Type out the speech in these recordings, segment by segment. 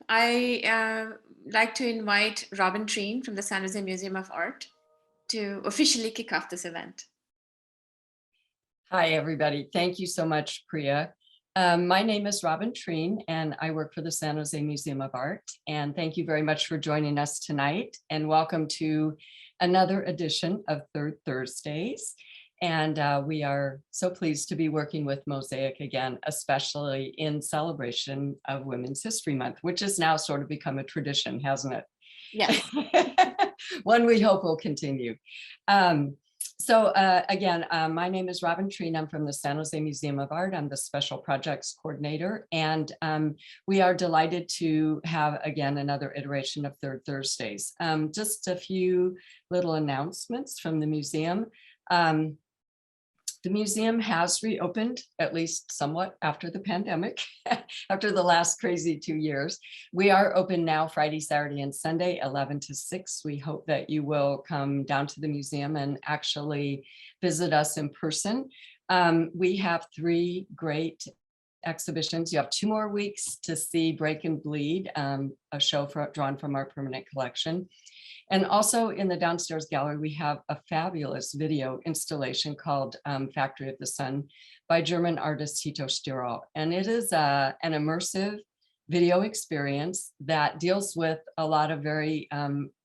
I like to invite Robin Treen from the San Jose Museum of Art to officially kick off this event. Hi, everybody. Thank you so much, Priya. My name is Robin Treen, and I work for the San Jose Museum of Art. And thank you very much for joining us tonight. And welcome to another edition of Third Thursdays. And we are so pleased to be working with Mosaic again, especially in celebration of Women's History Month, which has now sort of become a tradition, hasn't it? Yes. One we hope will continue. Again, my name is Robin Treen. I'm from the San Jose Museum of Art. I'm the Special Projects Coordinator, and we are delighted to have, again, another iteration of Third Thursdays. Just a few little announcements from the museum. The museum has reopened, at least somewhat after the pandemic, after the last crazy 2 years. We are open now Friday, Saturday, and Sunday, 11 to 6. We hope that you will come down to the museum and actually visit us in person. We have 3 great exhibitions. You have 2 more weeks to see Break and Bleed, a show drawn from our permanent collection. And also in the downstairs gallery, we have a fabulous video installation called Factory of the Sun by German artist Hito Stierl. And it is an immersive video experience that deals with a lot of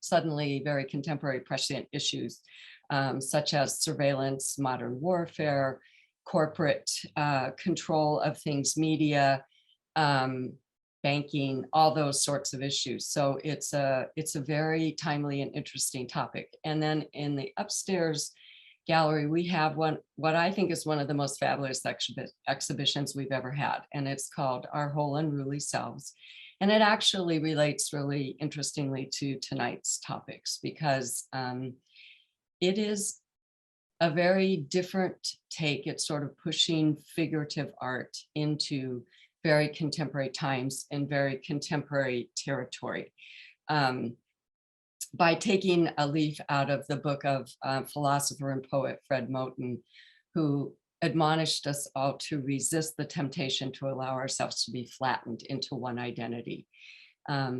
suddenly very contemporary prescient issues, such as surveillance, modern warfare, corporate control of things, media, banking, all those sorts of issues. So it's a very timely and interesting topic. And then in the upstairs gallery, we have what I think is one of the most fabulous exhibitions we've ever had. And it's called Our Whole Unruly Selves. And it actually relates really interestingly to tonight's topics, because it is a very different take. It's sort of pushing figurative art into very contemporary times and very contemporary territory. By taking a leaf out of the book of philosopher and poet Fred Moten, who admonished us all to resist the temptation to allow ourselves to be flattened into one identity.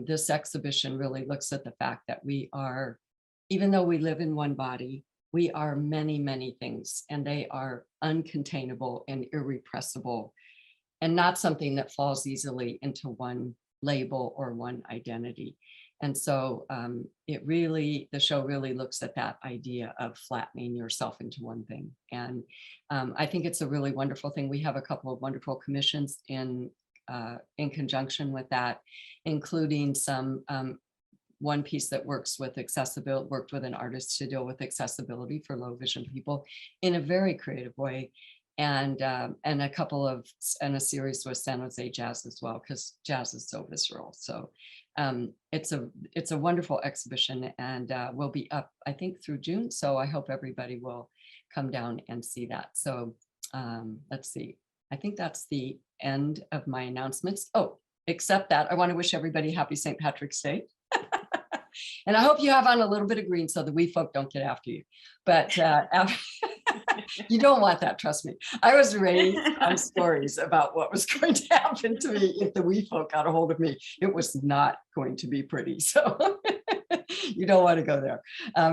This exhibition really looks at the fact that we are, even though we live in one body, we are many, many things, and they are uncontainable and irrepressible, and not something that falls easily into one label or one identity. And so the show really looks at that idea of flattening yourself into one thing. And I think it's a really wonderful thing. We have a couple of wonderful commissions in conjunction with that, including one piece that worked with an artist to deal with accessibility for low vision people in a very creative way. And a series with San Jose Jazz as well, because jazz is so visceral. So it's a wonderful exhibition, and will be up, I think, through June. So I hope everybody will come down and see that. So let's see. I think that's the end of my announcements. Oh, except that I want to wish everybody happy St. Patrick's Day. And I hope you have on a little bit of green so the wee folk don't get after you. But you don't want that, trust me. I was raised on stories about what was going to happen to me if the wee folk got a hold of me. It was not going to be pretty. So you don't want to go there.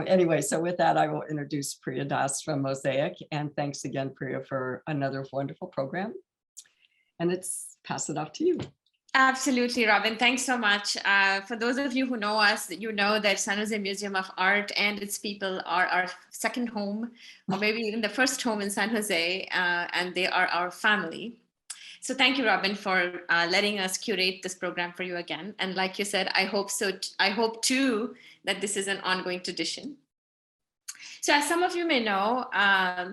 Anyway, so with that, I will introduce Priya Das from Mosaic. And thanks again, Priya, for another wonderful program. And pass it off to you. Absolutely, Robin. Thanks so much. For those of you who know us, you know that San Jose Museum of Art and its people are our second home, or maybe even the first home in San Jose, and they are our family. So thank you, Robin, for letting us curate this program for you again. And like you said, I hope too that this is an ongoing tradition. So as some of you may know,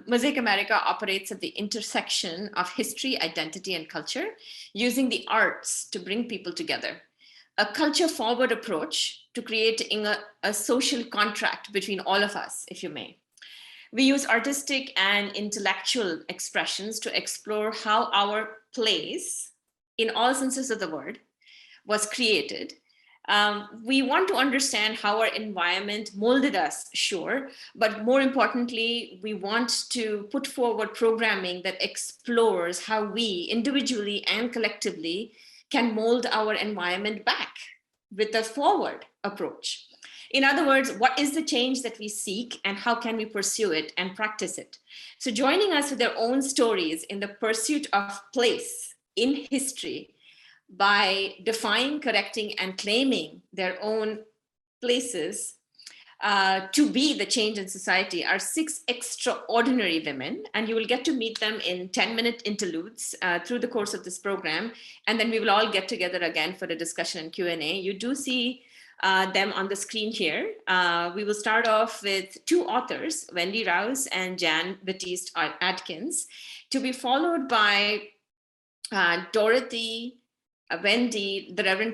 Mosaic America operates at the intersection of history, identity, and culture, using the arts to bring people together. A culture-forward approach to creating a social contract between all of us, if you may. We use artistic and intellectual expressions to explore how our place, in all senses of the word, was created. We want to understand how our environment molded us, sure, but more importantly, we want to put forward programming that explores how we individually and collectively can mold our environment back with a forward approach. In other words, what is the change that we seek and how can we pursue it and practice it? So joining us with their own stories in the pursuit of place in history by defying, correcting, and claiming their own places to be the change in society are 6 extraordinary women, and you will get to meet them in 10-minute interludes through the course of this program, and then we will all get together again for a discussion and Q&A. You do see them on the screen here. We will start off with 2 authors, Wendy Rouse and Jan Batiste Atkins, to be followed by Dorothy, Wendy, the Reverend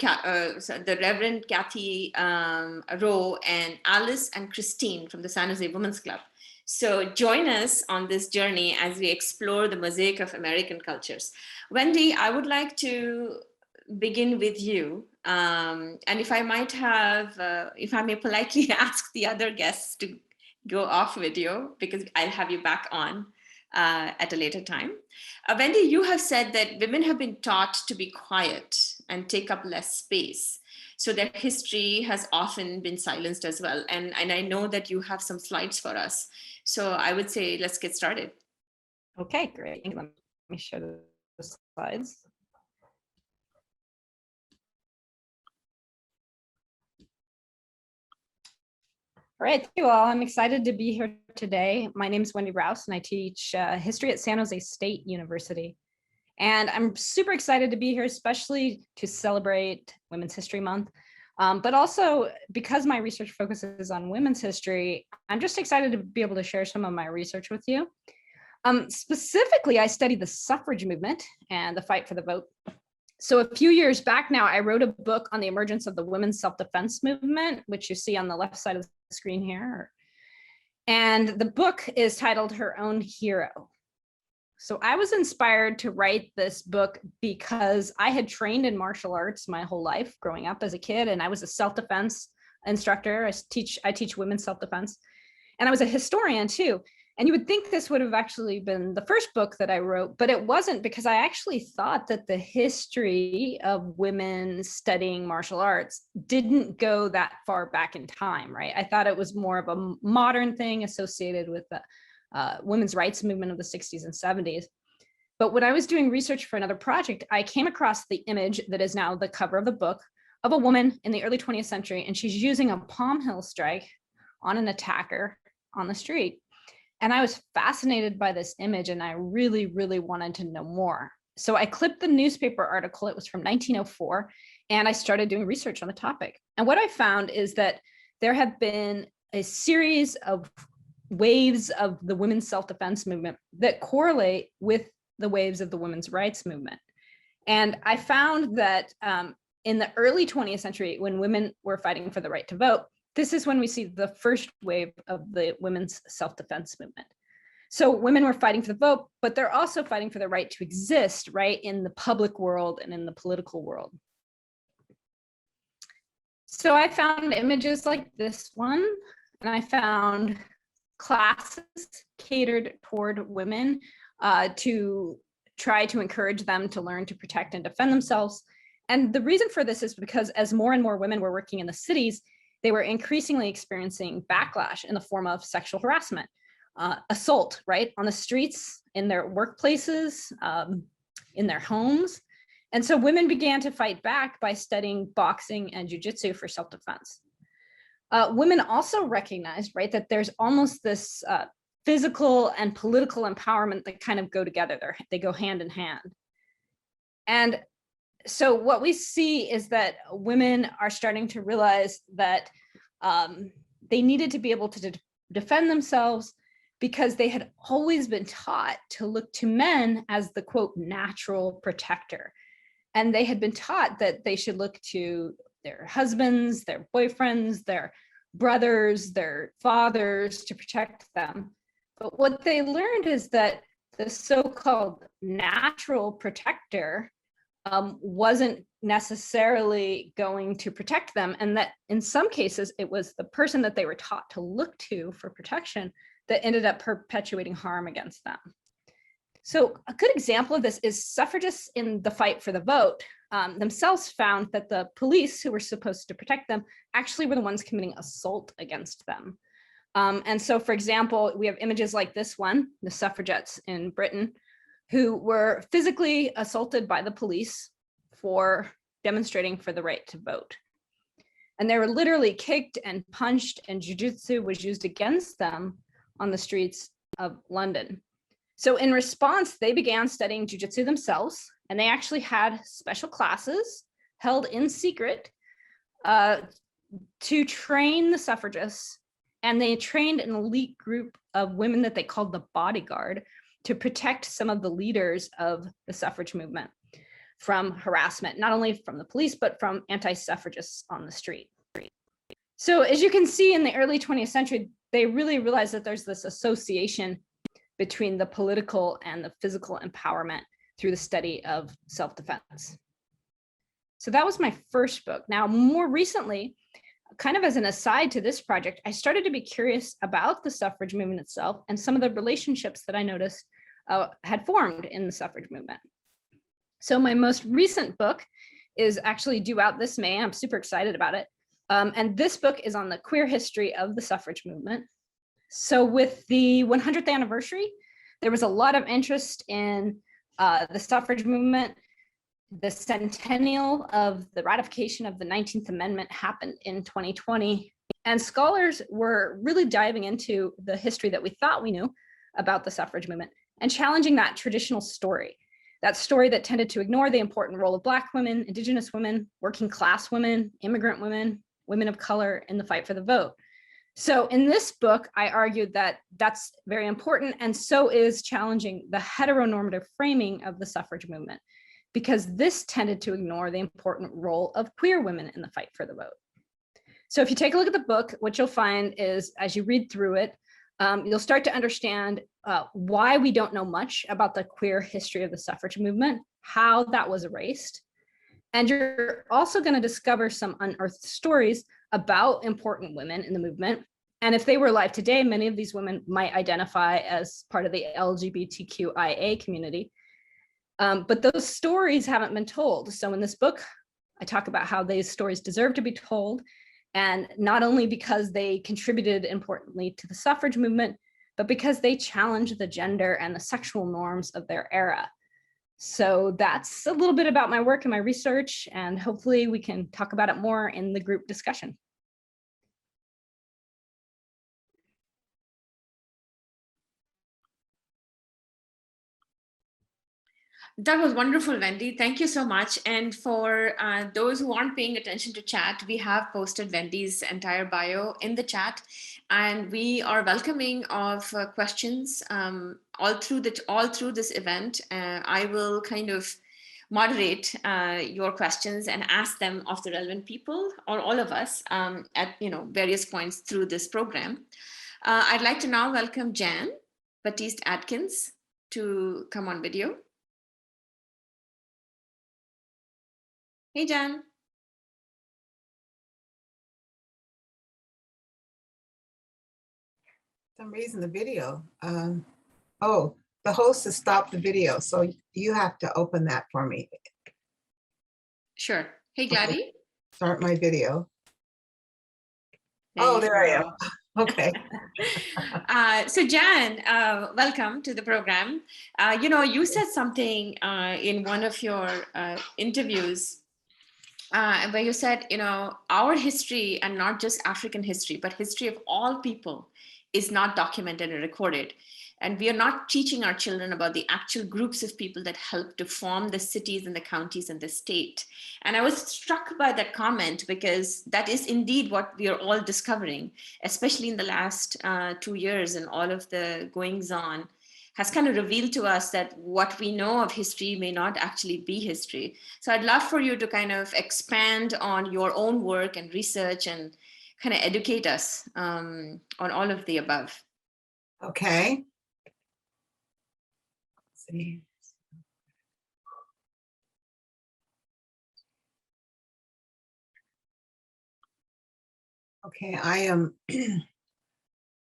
Kathy Rowe, and Alice and Christine from the San Jose Women's Club. So join us on this journey as we explore the mosaic of American cultures. Wendy, I would like to begin with you. And if I might have, if I may politely ask the other guests to go off video, because I'll have you back on at a later time. Wendy, you have said that women have been taught to be quiet and take up less space. So their history has often been silenced as well. And I know that you have some slides for us. So I would say, let's get started. Okay, great. Let me show the slides. All right, thank you all. I'm excited to be here today. My name is Wendy Rouse, and I teach history at San Jose State University. And I'm super excited to be here, especially to celebrate Women's History Month. But also because my research focuses on women's history, I'm just excited to be able to share some of my research with you. Specifically, I studied the suffrage movement and the fight for the vote. So a few years back now, I wrote a book on the emergence of the women's self-defense movement, which you see on the left side of the screen here. And the book is titled Her Own Hero. So I was inspired to write this book because I had trained in martial arts my whole life growing up as a kid, and I was a self-defense instructor. I teach women's self-defense, and I was a historian too. And you would think this would have actually been the first book that I wrote, but it wasn't, because I actually thought that the history of women studying martial arts didn't go that far back in time, right? I thought it was more of a modern thing associated with the women's rights movement of the 60s and 70s. But when I was doing research for another project, I came across the image that is now the cover of the book of a woman in the early 20th century, and she's using a palm heel strike on an attacker on the street. And I was fascinated by this image, and I really, really wanted to know more. So I clipped the newspaper article, it was from 1904, and I started doing research on the topic. And what I found is that there have been a series of waves of the women's self-defense movement that correlate with the waves of the women's rights movement. And I found that in the early 20th century, when women were fighting for the right to vote, this is when we see the first wave of the women's self-defense movement. So women were fighting for the vote, but they're also fighting for the right to exist, right, in the public world and in the political world. So I found images like this one, and I found classes catered toward women to try to encourage them to learn to protect and defend themselves. And the reason for this is because as more and more women were working in the cities, they were increasingly experiencing backlash in the form of sexual harassment, assault, right, on the streets, in their workplaces, in their homes. And so women began to fight back by studying boxing and jujitsu for self-defense. Women also recognized, right, that there's almost this physical and political empowerment that kind of go together. They go hand in hand. And so what we see is that women are starting to realize that they needed to be able to defend themselves, because they had always been taught to look to men as the, quote, natural protector. And they had been taught that they should look to their husbands, their boyfriends, their brothers, their fathers to protect them. But what they learned is that the so-called natural protector wasn't necessarily going to protect them, and that in some cases it was the person that they were taught to look to for protection that ended up perpetuating harm against them. So a good example of this is suffragists in the fight for the vote themselves found that the police who were supposed to protect them actually were the ones committing assault against them. And so, for example, we have images like this one, the suffragettes in Britain, who were physically assaulted by the police for demonstrating for the right to vote. And they were literally kicked and punched, and jujitsu was used against them on the streets of London. So in response, they began studying jujitsu themselves, and they actually had special classes held in secret to train the suffragists. And they trained an elite group of women that they called the bodyguard to protect some of the leaders of the suffrage movement from harassment, not only from the police, but from anti-suffragists on the street. So as you can see, in the early 20th century, they really realized that there's this association between the political and the physical empowerment through the study of self-defense. So that was my first book. Now, more recently, kind of as an aside to this project, I started to be curious about the suffrage movement itself and some of the relationships that I noticed had formed in the suffrage movement. So my most recent book is actually due out this May. I'm super excited about it. And this book is on the queer history of the suffrage movement. So with the 100th anniversary, there was a lot of interest in the suffrage movement. The centennial of the ratification of the 19th Amendment happened in 2020. And scholars were really diving into the history that we thought we knew about the suffrage movement and challenging that traditional story. That story that tended to ignore the important role of Black women, Indigenous women, working class women, immigrant women, women of color in the fight for the vote. So in this book, I argued that that's very important, and so is challenging the heteronormative framing of the suffrage movement, because this tended to ignore the important role of queer women in the fight for the vote. So if you take a look at the book, what you'll find is, as you read through it, you'll start to understand why we don't know much about the queer history of the suffrage movement, how that was erased. And you're also going to discover some unearthed stories about important women in the movement. And if they were alive today, many of these women might identify as part of the LGBTQIA community. But those stories haven't been told. So in this book, I talk about how these stories deserve to be told, and not only because they contributed importantly to the suffrage movement, but because they challenged the gender and the sexual norms of their era. So that's a little bit about my work and my research, and hopefully we can talk about it more in the group discussion. That was wonderful, Wendy. Thank you so much. And for those who aren't paying attention to chat, we have posted Wendy's entire bio in the chat, and we are welcoming of questions all through this event. I will kind of moderate your questions and ask them of the relevant people, or all of us, at various points through this program. I'd like to now welcome Jan Batiste Atkins to come on video. Hey, Jan. For some reason the video, oh, the host has stopped the video, so you have to open that for me. Sure. Hey, Gladys. Start my video. Oh, there I am. Okay. So Jan, welcome to the program. You said something in one of your interviews where you said, our history, and not just African history, but history of all people, is not documented and recorded. And we are not teaching our children about the actual groups of people that helped to form the cities and the counties and the state. And I was struck by that comment, because that is indeed what we are all discovering, especially in the last 2 years, and all of the goings on has kind of revealed to us that what we know of history may not actually be history. So I'd love for you to kind of expand on your own work and research and kind of educate us on all of the above. Okay. Let's see. Okay, I am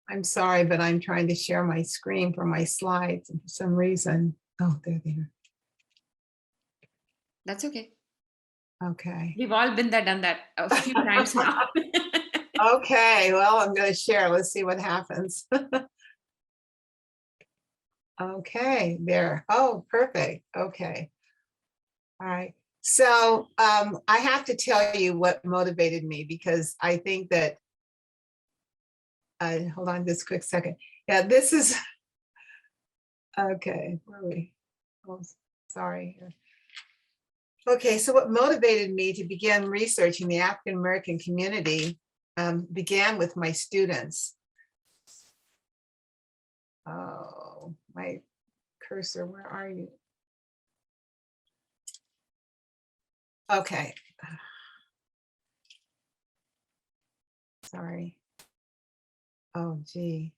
I'm sorry, but I'm trying to share my screen for my slides, and for some reason Oh, they're there. That's okay. Okay. We've all been there, done that a few times now. Okay, well, I'm going to share. Let's see what happens. Okay, there. Oh, perfect. Okay. All right. So I have to tell you what motivated me, because I think that, hold on just a quick second. Yeah, this is, okay, where are we? Oh, sorry. Okay, so what motivated me to begin researching the African American community began with my students. Oh, my cursor, where are you? Okay. Sorry. Oh, gee.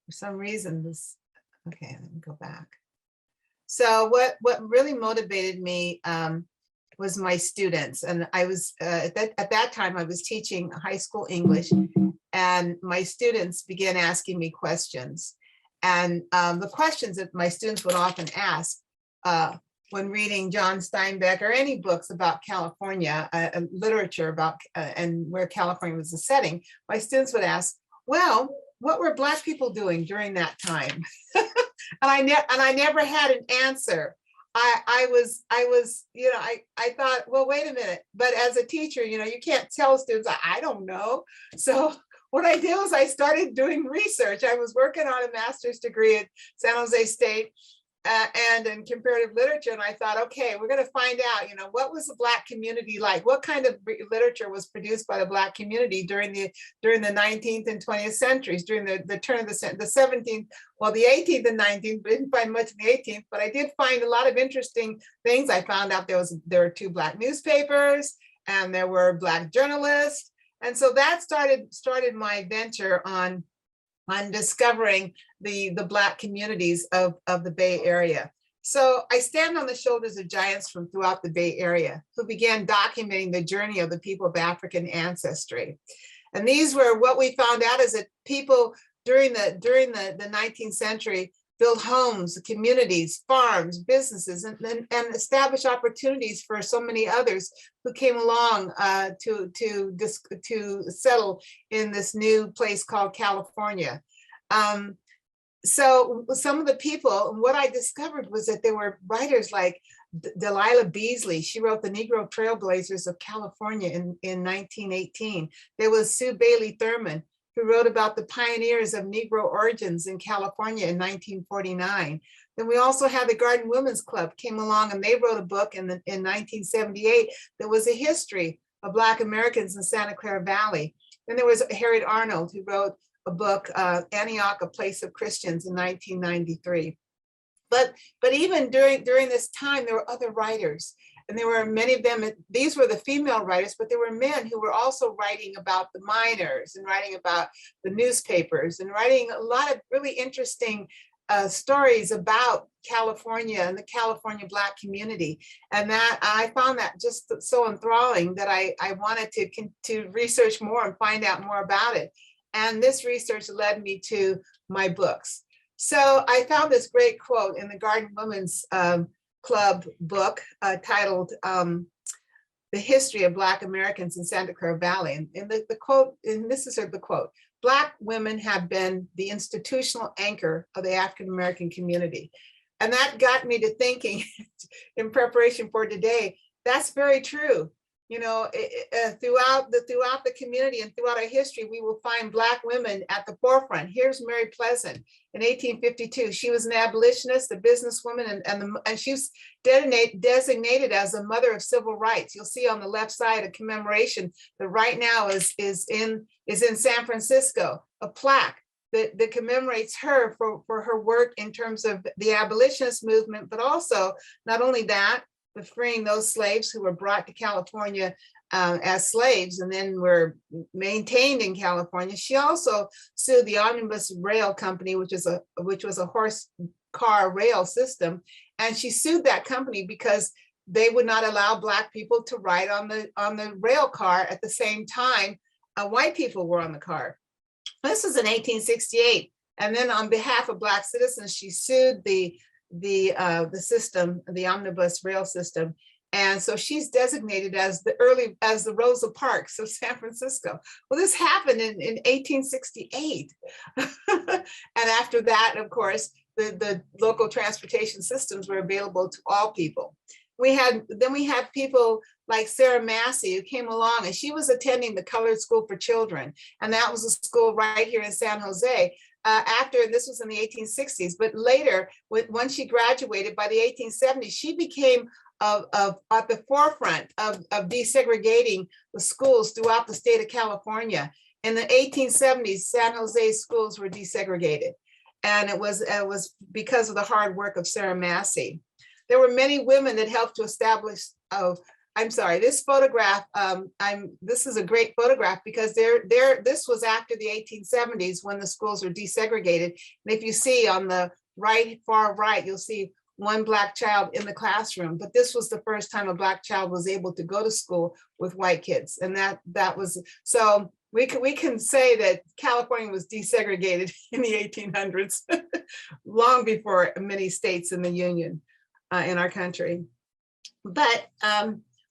For some reason this, okay, let me go back. So what really motivated me was my students. And I was, at that time, I was teaching high school English, and my students began asking me questions. And the questions that my students would often ask when reading John Steinbeck or any books about California, literature about and where California was the setting, my students would ask, well, what were Black people doing during that time? And I never had an answer. I was, you know, I thought, well, wait a minute. But as a teacher, you know, you can't tell students, I don't know. So what I did was I started doing research. I was working on a master's degree at San Jose State and in comparative literature. And I thought, okay, we're going to find out, you know, what was the Black community like? What kind of literature was produced by the Black community during the 19th and 20th centuries, during the turn of the 17th, well, the 18th and 19th, but didn't find much in the 18th, but I did find a lot of interesting things. I found out there were 2 Black newspapers, and there were Black journalists. And so that started my venture on discovering the Black communities of the Bay Area. So I stand on the shoulders of giants from throughout the Bay Area who began documenting the journey of the people of African ancestry. And these were, what we found out is that people during the 19th century built homes, communities, farms, businesses, and established opportunities for so many others who came along to settle in this new place called California. So some of the people, what I discovered was that there were writers like Delilah Beasley. She wrote The Negro Trailblazers of California in 1918. There was Sue Bailey Thurman, who wrote about the pioneers of Negro origins in California in 1949. Then we also had the Garden Women's Club came along, and they wrote a book in 1978 that was a history of Black Americans in Santa Clara Valley. Then there was Harriet Arnold, who wrote a book, Antioch, A Place of Christians, in 1993. But even during this time, there were other writers. And there were many of them, these were the female writers, but there were men who were also writing about the miners and writing about the newspapers and writing a lot of really interesting stories about California and the California Black community. And that I found that just so enthralling that I wanted to research more and find out more about it. And this research led me to my books. So I found this great quote in the Garden Women's Club book titled The History of Black Americans in Santa Clara Valley. And the quote, and this is the quote, Black women have been the institutional anchor of the African American community. And that got me to thinking in preparation for today, that's very true. You know, throughout the community and throughout our history, we will find Black women at the forefront. Here's Mary Pleasant in 1852. She was an abolitionist, a businesswoman, and she's designated as a mother of civil rights. You'll see on the left side a commemoration that right now is in San Francisco, a plaque that commemorates her for her work in terms of the abolitionist movement, but also not only that, but freeing those slaves who were brought to California as slaves and then were maintained in California. She also sued the Omnibus Rail Company, which was a horse car rail system, and she sued that company because they would not allow Black people to ride on the rail car at the same time white people were on the car. This was in 1868, and then on behalf of Black citizens, she sued the the system, the omnibus rail system. And so she's designated as the Rosa Parks of San Francisco. Well, this happened in 1868. And after that, of course, the local transportation systems were available to all people. Then we had people like Sarah Massey, who came along, and she was attending the Colored School for Children. And that was a school right here in San Jose. After, this was in the 1860s, but later, once she graduated by the 1870s, she became at the forefront of desegregating the schools throughout the state of California. In the 1870s, San Jose schools were desegregated. And it was because of the hard work of Sarah Massey. There were many women that helped to establish, I'm sorry, this photograph, this is a great photograph because this was after the 1870s when the schools were desegregated. And if you see on the right, far right, you'll see one Black child in the classroom, but this was the first time a Black child was able to go to school with white kids. And that was, so we can say that California was desegregated in the 1800s, long before many states in the Union in our country. But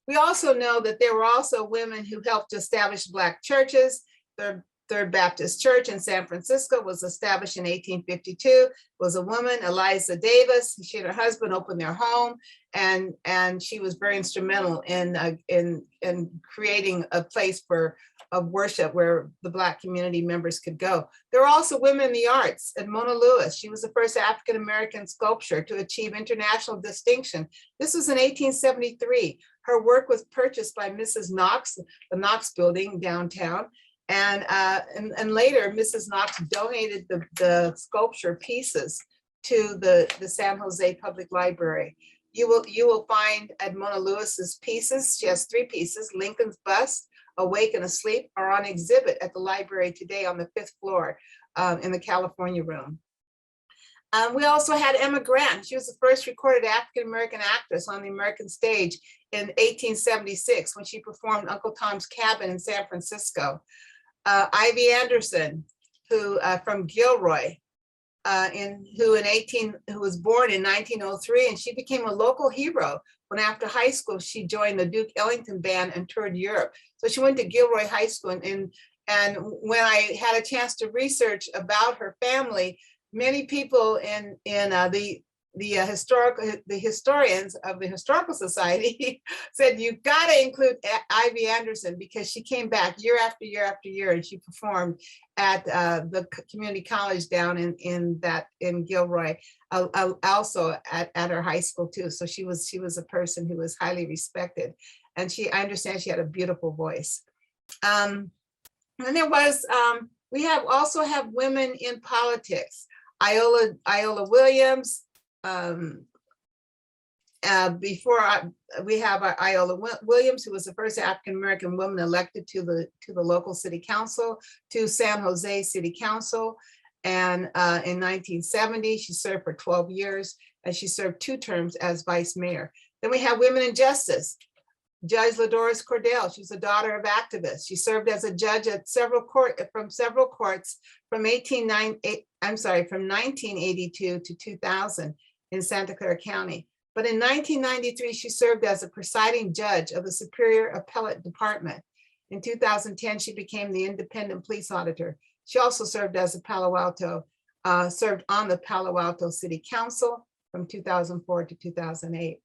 we also know that there were also women who helped to establish Black churches. The Third Baptist Church in San Francisco was established in 1852. It was a woman, Eliza Davis. She and her husband opened their home, and she was very instrumental in creating a place of worship where the Black community members could go. There were also women in the arts. And Mona Lewis, she was the first African-American sculptor to achieve international distinction. This was in 1873. Her work was purchased by Mrs. Knox, the Knox Building downtown. And later, Mrs. Knox donated the sculpture pieces to the San Jose Public Library. You will find at Mona Lewis's pieces, she has 3 pieces, Lincoln's bust, Awake and Asleep, are on exhibit at the library today on the 5th floor in the California room. We also had Emma Grant. She was the first recorded African-American actress on the American stage in 1876 when she performed Uncle Tom's Cabin in San Francisco. Ivy Anderson, who from Gilroy, who was born in 1903, and she became a local hero when after high school she joined the Duke Ellington Band and toured Europe. So she went to Gilroy High School, and when I had a chance to research about her family, many people in the historians of the Historical Society said, you've got to include Ivy Anderson because she came back year after year after year, and she performed at the community college down in Gilroy, also at her high school too. So she was a person who was highly respected, and I understand she had a beautiful voice. And there was, we also have women in politics. Iola Williams. We have Iola Williams, who was the first African-American woman elected to the local city council, to San Jose City Council. And in 1970, she served for 12 years, and she served 2 terms as vice mayor. Then we have women in justice. Judge LaDoris Cordell, she was a daughter of activists. She served as a judge at several courts from 1982 to 2000 in Santa Clara County. But in 1993, she served as a presiding judge of the Superior Appellate Department. In 2010, she became the independent police auditor. She also served as served on the Palo Alto City Council from 2004 to 2008.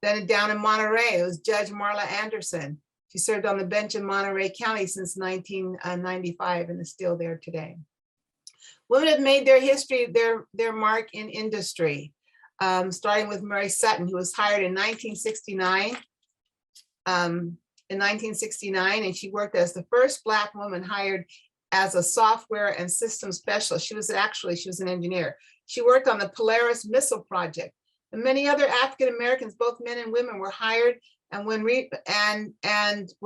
Then down in Monterey, it was Judge Marla Anderson. She served on the bench in Monterey County since 1995 and is still there today. Women have made their history, their mark in industry, starting with Mary Sutton, who was hired in 1969. And she worked as the first Black woman hired as a software and systems specialist. She was an engineer. She worked on the Polaris missile project. And many other African Americans, both men and women, were hired and were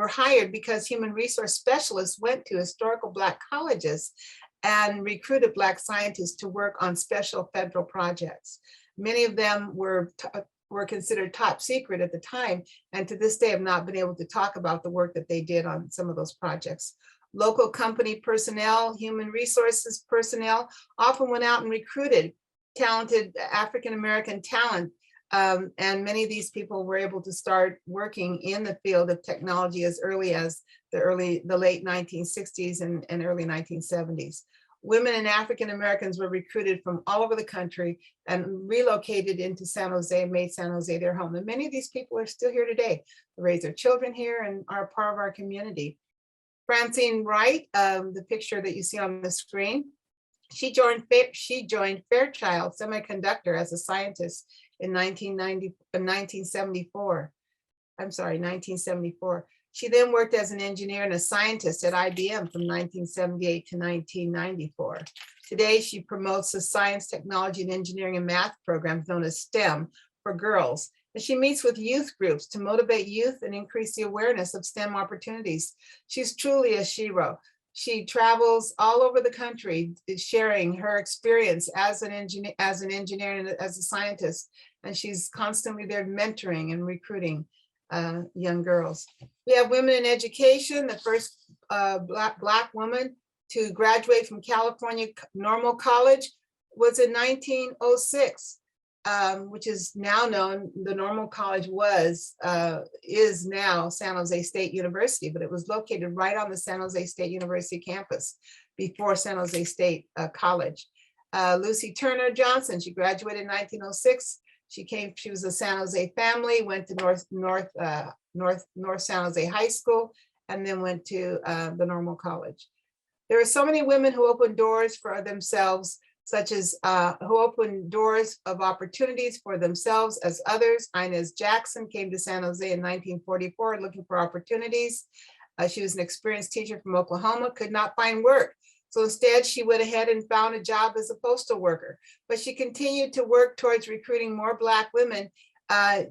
hired because human resource specialists went to historical Black colleges and recruited Black scientists to work on special federal projects. Many of them were considered top secret at the time, and to this day have not been able to talk about the work that they did on some of those projects. Local company personnel, human resources personnel often went out and recruited talented African-American talent. And many of these people were able to start working in the field of technology as early as the late 1960s and early 1970s. Women and African Americans were recruited from all over the country and relocated into San Jose, made San Jose their home. And many of these people are still here today. They raise their children here and are part of our community. Francine Wright, the picture that you see on the screen, she joined Fairchild Semiconductor as a scientist in 1974. I'm sorry, 1974. She then worked as an engineer and a scientist at IBM from 1978 to 1994. Today, she promotes the science, technology, and engineering and math programs known as STEM for girls. And she meets with youth groups to motivate youth and increase the awareness of STEM opportunities. She's truly a shero. She travels all over the country sharing her experience as an engineer and as a scientist. And she's constantly there mentoring and recruiting young girls. We have women in education. The first Black woman to graduate from California Normal College was in 1906, which is now known. The Normal College is now San Jose State University, but it was located right on the San Jose State University campus before San Jose State College. Lucy Turner Johnson, she graduated in 1906. She was a San Jose family, went to North San Jose High School, and then went to the Normal College. There are so many women who opened doors for themselves, such as who opened doors of opportunities for themselves as others. Inez Jackson came to San Jose in 1944 looking for opportunities. She was an experienced teacher from Oklahoma, could not find work. So instead, she went ahead and found a job as a postal worker. But she continued to work towards recruiting more Black women to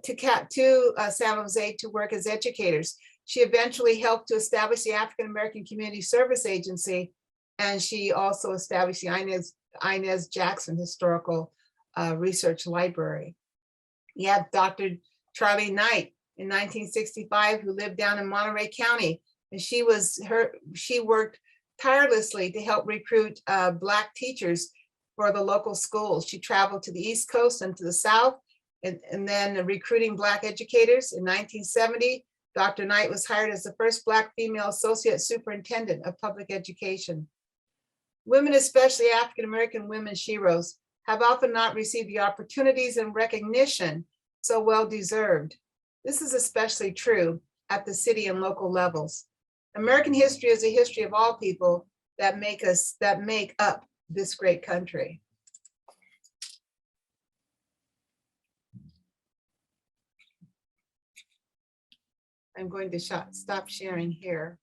San Jose to work as educators. She eventually helped to establish the African American Community Service Agency, and she also established the Inez Jackson Historical Research Library. You have Dr. Charlie Knight in 1965, who lived down in Monterey County, and she worked tirelessly to help recruit Black teachers for the local schools. She traveled to the East Coast and to the South, and then recruiting Black educators. In 1970, Dr. Knight was hired as the first Black female associate superintendent of public education. Women, especially African-American women sheroes, have often not received the opportunities and recognition so well deserved. This is especially true at the city and local levels. American history is a history of all people that make up this great country. I'm going to stop sharing here.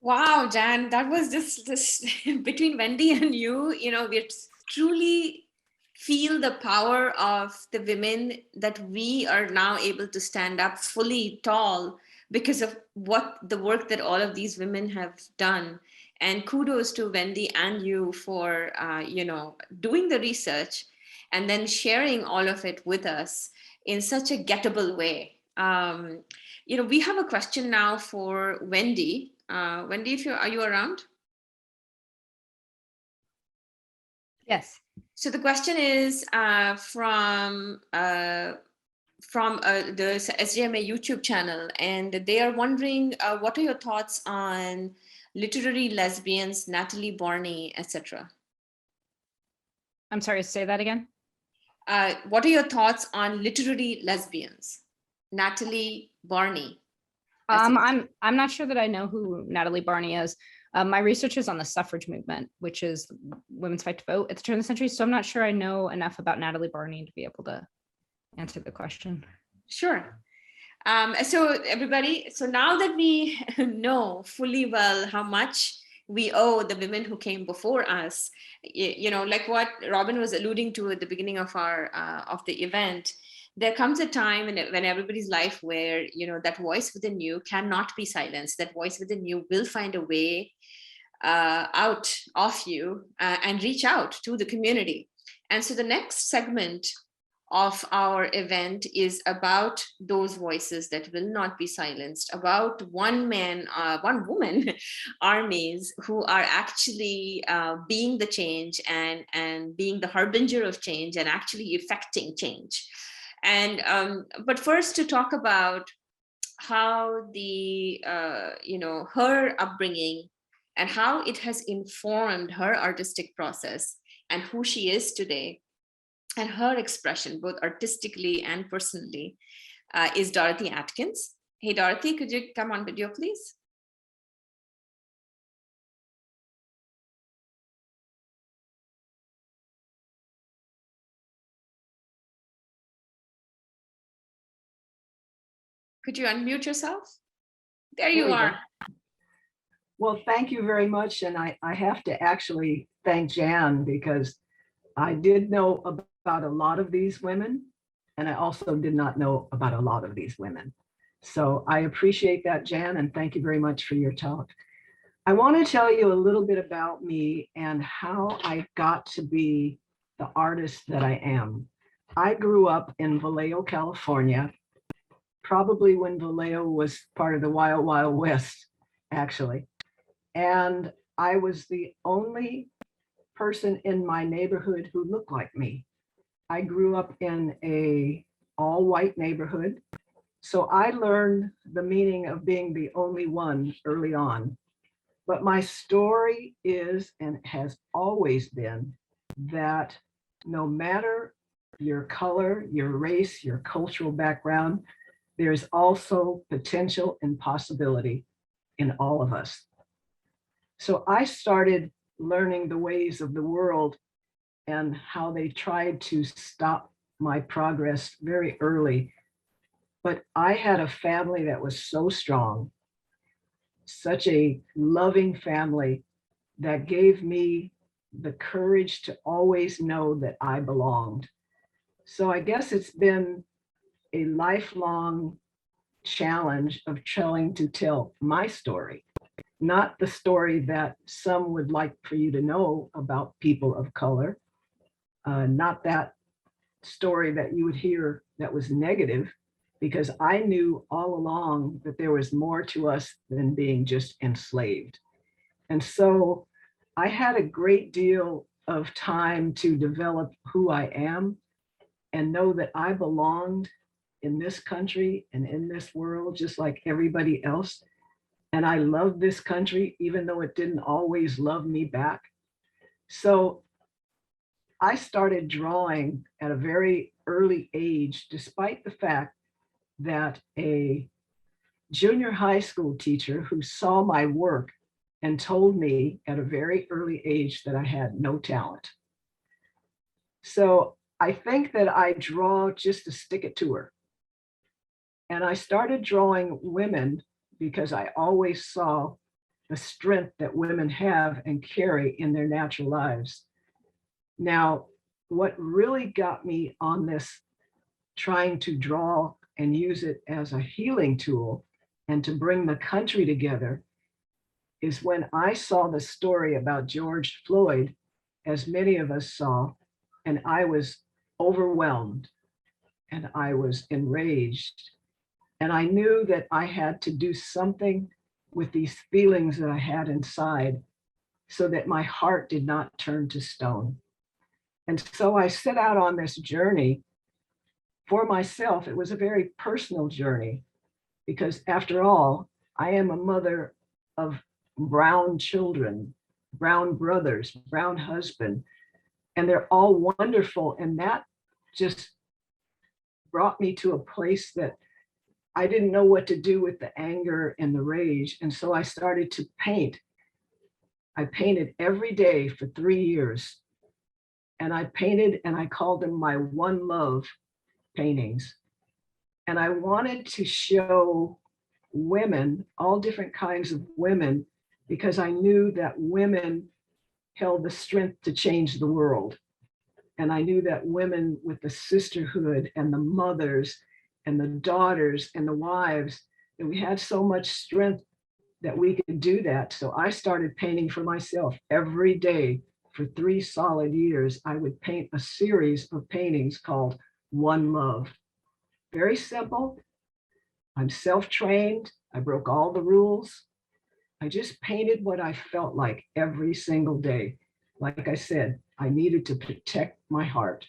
Wow, Jan, that was just this between Wendy and you, we truly feel the power of the women that we are now able to stand up fully tall because of the work that all of these women have done. And kudos to Wendy and you for, doing the research and then sharing all of it with us in such a gettable way. We have a question now for Wendy. Wendy, are you around? Yes. So the question is from the SJMA YouTube channel, and they are wondering, what are your thoughts on literary lesbians, Natalie Barney, etc.? I'm sorry, say that again. What are your thoughts on literary lesbians, Natalie Barney? I'm not sure that I know who Natalie Barney is. My research is on the suffrage movement, which is women's fight to vote at the turn of the century. So I'm not sure I know enough about Natalie Barney to be able to answer the question. Sure. So everybody, so now that we know fully well how much we owe the women who came before us, like what Robin was alluding to at the beginning of of the event, there comes a time when everybody's life where, that voice within you cannot be silenced. That voice within you will find a way out of you and reach out to the community. And so the next segment of our event is about those voices that will not be silenced, about one woman armies who are actually being the change and being the harbinger of change and actually effecting change. And but first, to talk about how the her upbringing and how it has informed her artistic process and who she is today and her expression, both artistically and personally, is Dorothy Atkins. Hey, Dorothy, could you come on video, please? Could you unmute yourself? There you are. Well, thank you very much. And I have to actually thank Jan, because I did know about a lot of these women, and I also did not know about a lot of these women. So I appreciate that, Jan, and thank you very much for your talk. I want to tell you a little bit about me and how I got to be the artist that I am. I grew up in Vallejo, California, probably when Vallejo was part of the Wild Wild West, actually. And I was the only person in my neighborhood who looked like me. I grew up in a all-white neighborhood, so I learned the meaning of being the only one early on. But my story is, and has always been, that no matter your color, your race, your cultural background, there's also potential and possibility in all of us. So I started learning the ways of the world and how they tried to stop my progress very early. But I had a family that was so strong, such a loving family that gave me the courage to always know that I belonged. So I guess it's been a lifelong challenge of trying to tell my story, not the story that some would like for you to know about people of color, not that story that you would hear that was negative, because I knew all along that there was more to us than being just enslaved. And so I had a great deal of time to develop who I am and know that I belonged in this country and in this world, just like everybody else. And I love this country, even though it didn't always love me back. So I started drawing at a very early age, despite the fact that a junior high school teacher who saw my work and told me at a very early age that I had no talent. So I think that I draw just to stick it to her. And I started drawing women because I always saw the strength that women have and carry in their natural lives. Now, what really got me on this, trying to draw and use it as a healing tool and to bring the country together, is when I saw the story about George Floyd, as many of us saw, and I was overwhelmed and I was enraged. And I knew that I had to do something with these feelings that I had inside so that my heart did not turn to stone. And so I set out on this journey for myself. It was a very personal journey because, after all, I am a mother of brown children, brown brothers, brown husband, and they're all wonderful. And that just brought me to a place that I didn't know what to do with the anger and the rage. And so I started to paint. I painted every day for 3 years. And I painted, and I called them my one love paintings. And I wanted to show women, all different kinds of women, because I knew that women held the strength to change the world. And I knew that women with the sisterhood and the mothers and the daughters and the wives, that we had so much strength that we could do that. So I started painting for myself every day for 3 solid years. I would paint a series of paintings called one love. Very simple. I'm self-trained. I broke all the rules. I just painted what I felt like every single day. Like I said, I needed to protect my heart.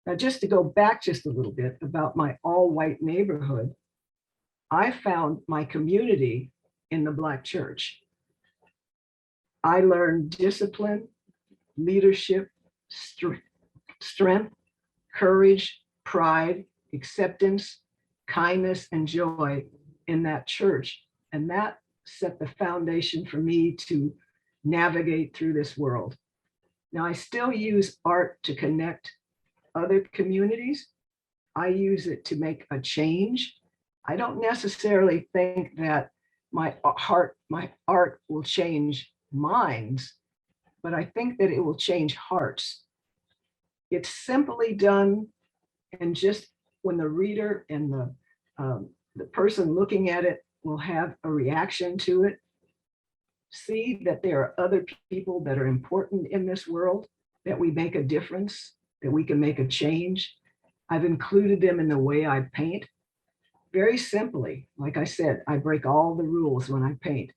Now, just to go back just a little bit about my all-white neighborhood, I found my community in the Black church. I learned discipline, leadership, strength, courage, pride, acceptance, kindness, and joy in that church. And that set the foundation for me to navigate through this world. Now, I still use art to connect other communities. I use it to make a change. I don't necessarily think that my art will change minds, but I think that it will change hearts. It's simply done, and just when the reader and the person looking at it will have a reaction to it, see that there are other people that are important in this world, that we make a difference, that we can make a change. I've included them in the way I paint. Very simply, like I said, I break all the rules when I paint,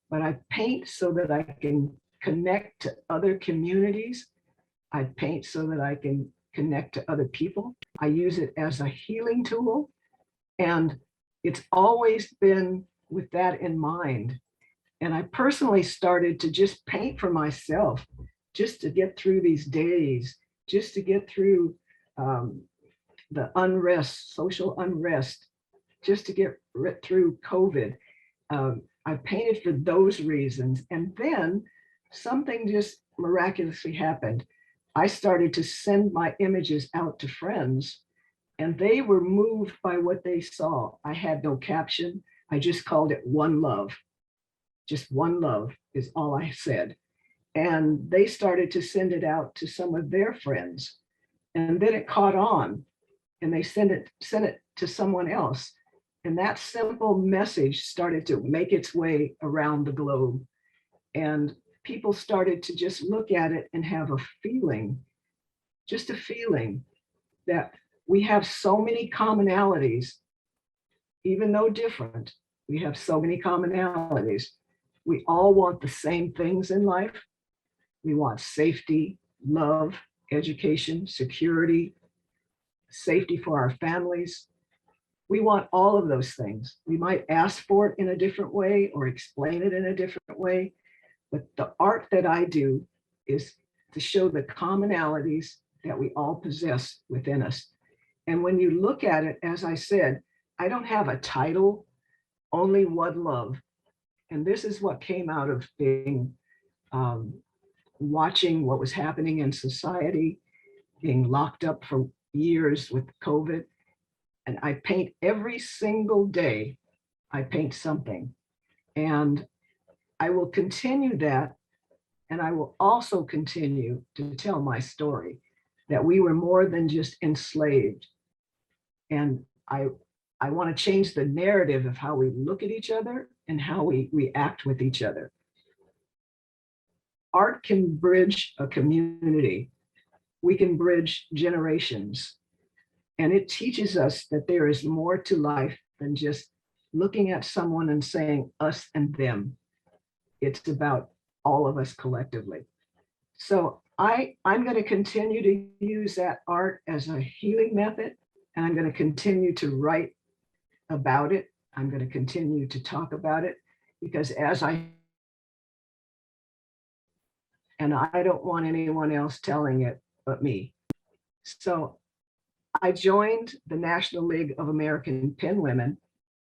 but I paint so that I can connect to other communities. I paint so that I can connect to other people. I use it as a healing tool, and it's always been with that in mind. And I personally started to just paint for myself, just to get through these days, just to get through the unrest, social unrest, just to get through COVID. I painted for those reasons. And then something just miraculously happened. I started to send my images out to friends, and they were moved by what they saw. I had no caption. I just called it One Love. Just one love is all I said. And they started to send it out to some of their friends. And then it caught on, and they sent it to someone else. And that simple message started to make its way around the globe. And people started to just look at it and have a feeling, just a feeling that we have so many commonalities, even though different, we have so many commonalities. We all want the same things in life. We want safety, love, education, security, safety for our families. We want all of those things. We might ask for it in a different way or explain it in a different way. But the art that I do is to show the commonalities that we all possess within us. And when you look at it, as I said, I don't have a title, only one love. And this is what came out of being, watching what was happening in society, being locked up for years with COVID. And I paint every single day. I paint something. And I will continue that. And I will also continue to tell my story, that we were more than just enslaved. And I want to change the narrative of how we look at each other and how we react with each other. Art can bridge a community. We can bridge generations. And it teaches us that there is more to life than just looking at someone and saying us and them. It's about all of us collectively. So I'm going to continue to use that art as a healing method, and I'm going to continue to write about it. I'm going to continue to talk about it, because I don't want anyone else telling it but me. So I joined the National League of American Pen Women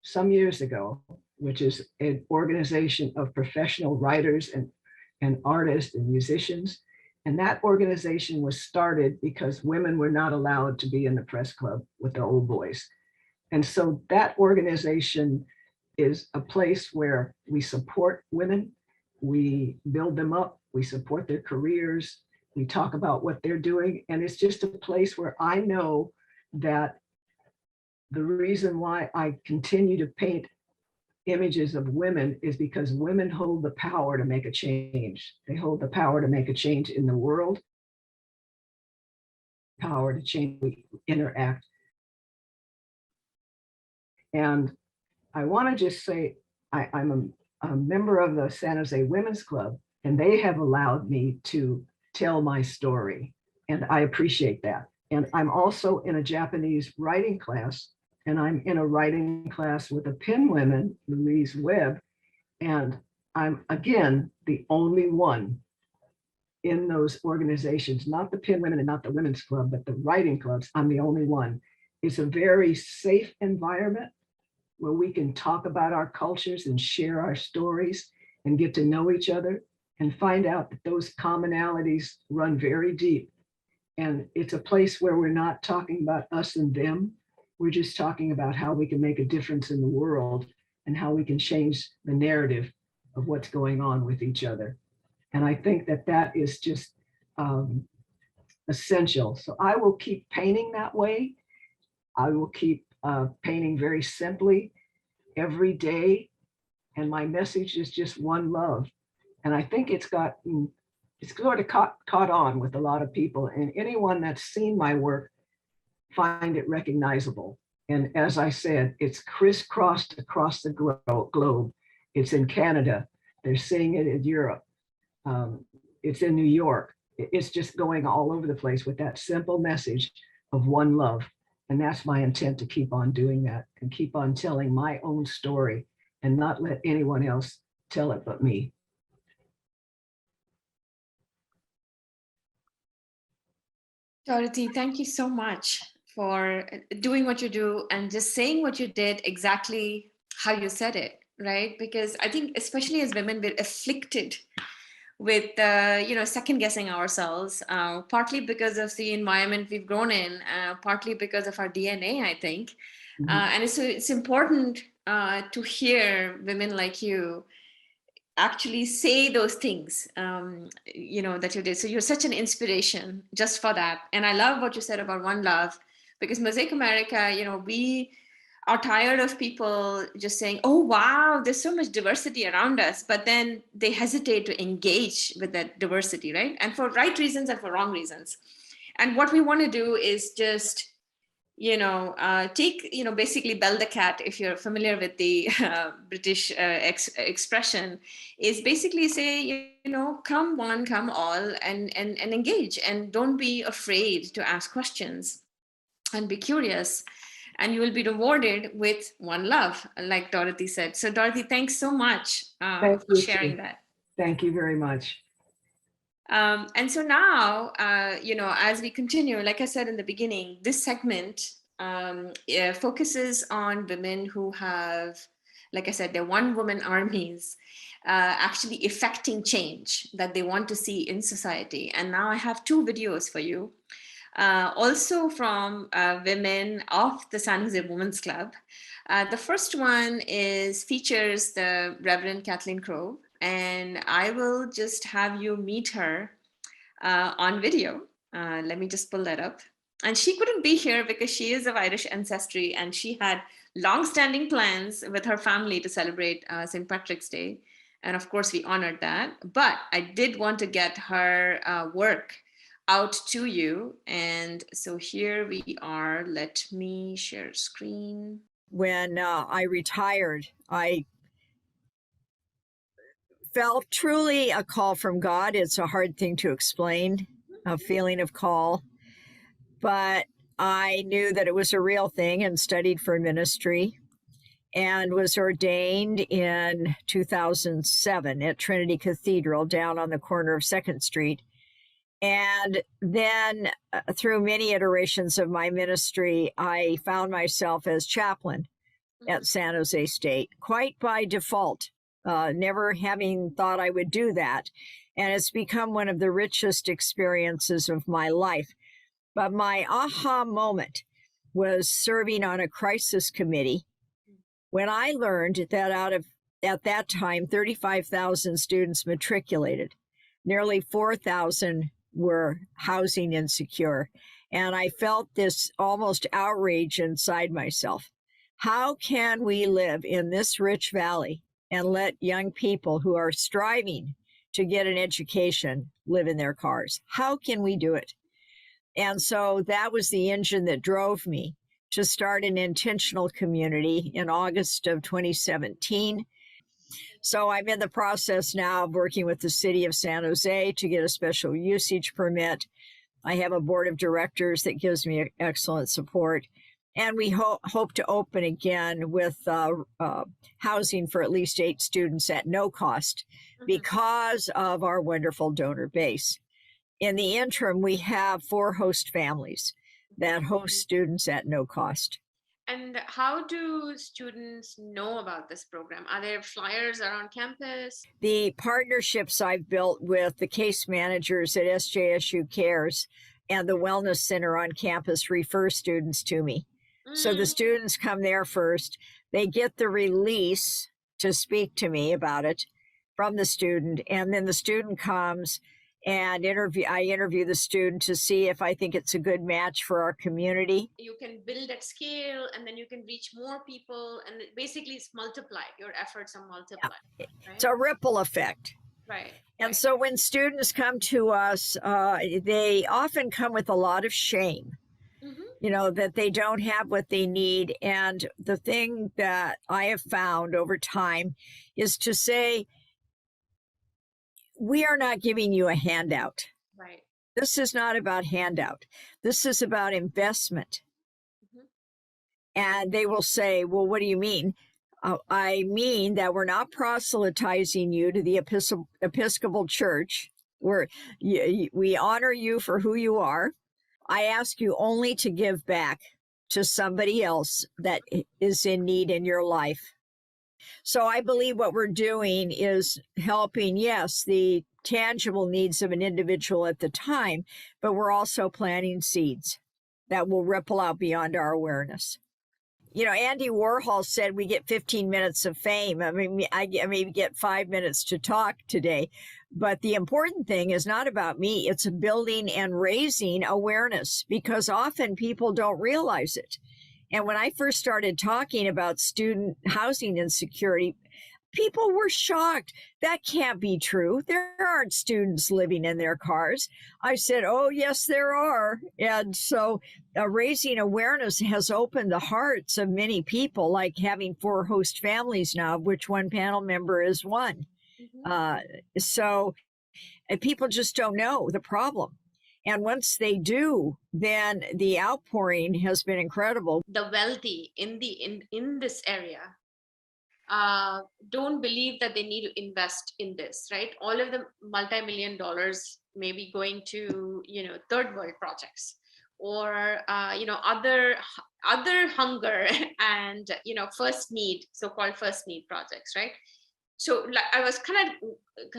some years ago, which is an organization of professional writers and artists and musicians. And that organization was started because women were not allowed to be in the press club with the old boys. And so that organization is a place where we support women, we build them up, we support their careers, we talk about what they're doing. And it's just a place where I know that the reason why I continue to paint images of women is because women hold the power to make a change. They hold the power to make a change in the world. power to change, we interact. And I want to just say, I'm a member of the San Jose Women's Club, and they have allowed me to tell my story. And I appreciate that. And I'm also in a Japanese writing class, and I'm in a writing class with a Penn woman, Louise Webb. And I'm, again, the only one in those organizations, not the Penn Women and not the Women's Club, but the writing clubs. I'm the only one. It's a very safe environment where we can talk about our cultures and share our stories and get to know each other and find out that those commonalities run very deep. And it's a place where we're not talking about us and them. We're just talking about how we can make a difference in the world and how we can change the narrative of what's going on with each other. And I think that that is just essential. So I will keep painting that way. I will keep painting very simply every day. And my message is just one love. And I think it's sort of caught on with a lot of people, and anyone that's seen my work find it recognizable. And as I said, it's crisscrossed across the globe. It's in Canada. They're seeing it in Europe. It's in New York. It's just going all over the place with that simple message of one love. And that's my intent, to keep on doing that and keep on telling my own story and not let anyone else tell it but me. Dorothy, thank you so much for doing what you do and just saying what you did exactly how you said it, right? Because I think, especially as women, we're afflicted with, second guessing ourselves, partly because of the environment we've grown in, partly because of our DNA, I think. Mhm. And it's important to hear women like you actually say those things, that you did. So you're such an inspiration just for that. And I love what you said about one love, because Mosaic America, we are tired of people just saying, oh, wow, there's so much diversity around us, but then they hesitate to engage with that diversity, right? And for right reasons and for wrong reasons. And what we want to do is just, basically bell the cat, if you're familiar with the British expression, is basically say, come one, come all, and engage, and don't be afraid to ask questions and be curious, and you will be rewarded with one love, like Dorothy said. So Dorothy, thanks so much Thank for you, sharing too. that. Thank you very much. And so now, as we continue, like I said in the beginning, this segment focuses on women who have, like I said, they're one-woman armies, actually effecting change that they want to see in society. And now I have two videos for you, also from women of the San Jose Women's Club. The first one features the Reverend Kathleen Crowe, and I will just have you meet her on video. Let me just pull that up. And she couldn't be here because she is of Irish ancestry, and she had long-standing plans with her family to celebrate St. Patrick's Day. And of course, we honored that. But I did want to get her work out to you. And so here we are. Let me share screen. When I retired, I felt truly a call from God. It's a hard thing to explain, a feeling of call, but I knew that it was a real thing and studied for ministry and was ordained in 2007 at Trinity Cathedral down on the corner of 2nd Street. And then through many iterations of my ministry, I found myself as chaplain at San Jose State, quite by default, never having thought I would do that. And it's become one of the richest experiences of my life. But my aha moment was serving on a crisis committee when I learned that at that time, 35,000 students matriculated. Nearly 4,000 were housing insecure. And I felt this almost outrage inside myself. How can we live in this rich valley and let young people who are striving to get an education live in their cars? How can we do it? And so that was the engine that drove me to start an intentional community in August of 2017. So I'm in the process now of working with the city of San Jose to get a special usage permit. I have a board of directors that gives me excellent support. And we hope to open again with housing for at least 8 students at no cost because of our wonderful donor base. In the interim, we have 4 host families that host students at no cost. And how do students know about this program? Are there flyers around campus? The partnerships I've built with the case managers at SJSU Cares and the Wellness Center on campus refer students to me. So the students come there first. They get the release to speak to me about it from the student. And then the student comes and I interview the student to see if I think it's a good match for our community. You can build at scale, and then you can reach more people, and basically it's multiplied. Your efforts are multiplied. Yeah. Right? It's a ripple effect. Right. And right. so when students come to us, they often come with a lot of shame. You know, that they don't have what they need. And the thing that I have found over time is to say, we are not giving you a handout. Right. This is not about handout. This is about investment. And they will say, well, what do you mean? I mean that we're not proselytizing you to the Episcopal Church. We honor you for who you are. I ask you only to give back to somebody else that is in need in your life. So I believe what we're doing is helping, yes, the tangible needs of an individual at the time, but we're also planting seeds that will ripple out beyond our awareness. You know, Andy Warhol said we get 15 minutes of fame. I mean, I maybe get 5 minutes to talk today, but the important thing is not about me. It's building and raising awareness because often people don't realize it. And when I first started talking about student housing insecurity, people were shocked. That can't be true. There aren't students living in their cars. I said, oh, yes, there are. And so raising awareness has opened the hearts of many people, like having 4 host families now, of which one panel member is one. So people just don't know the problem. And once they do, then the outpouring has been incredible. The wealthy in this area don't believe that they need to invest in this, right? All of the multi-million dollars may be going to, third world projects or, other hunger and, first need, so-called first need projects, right? So I was kind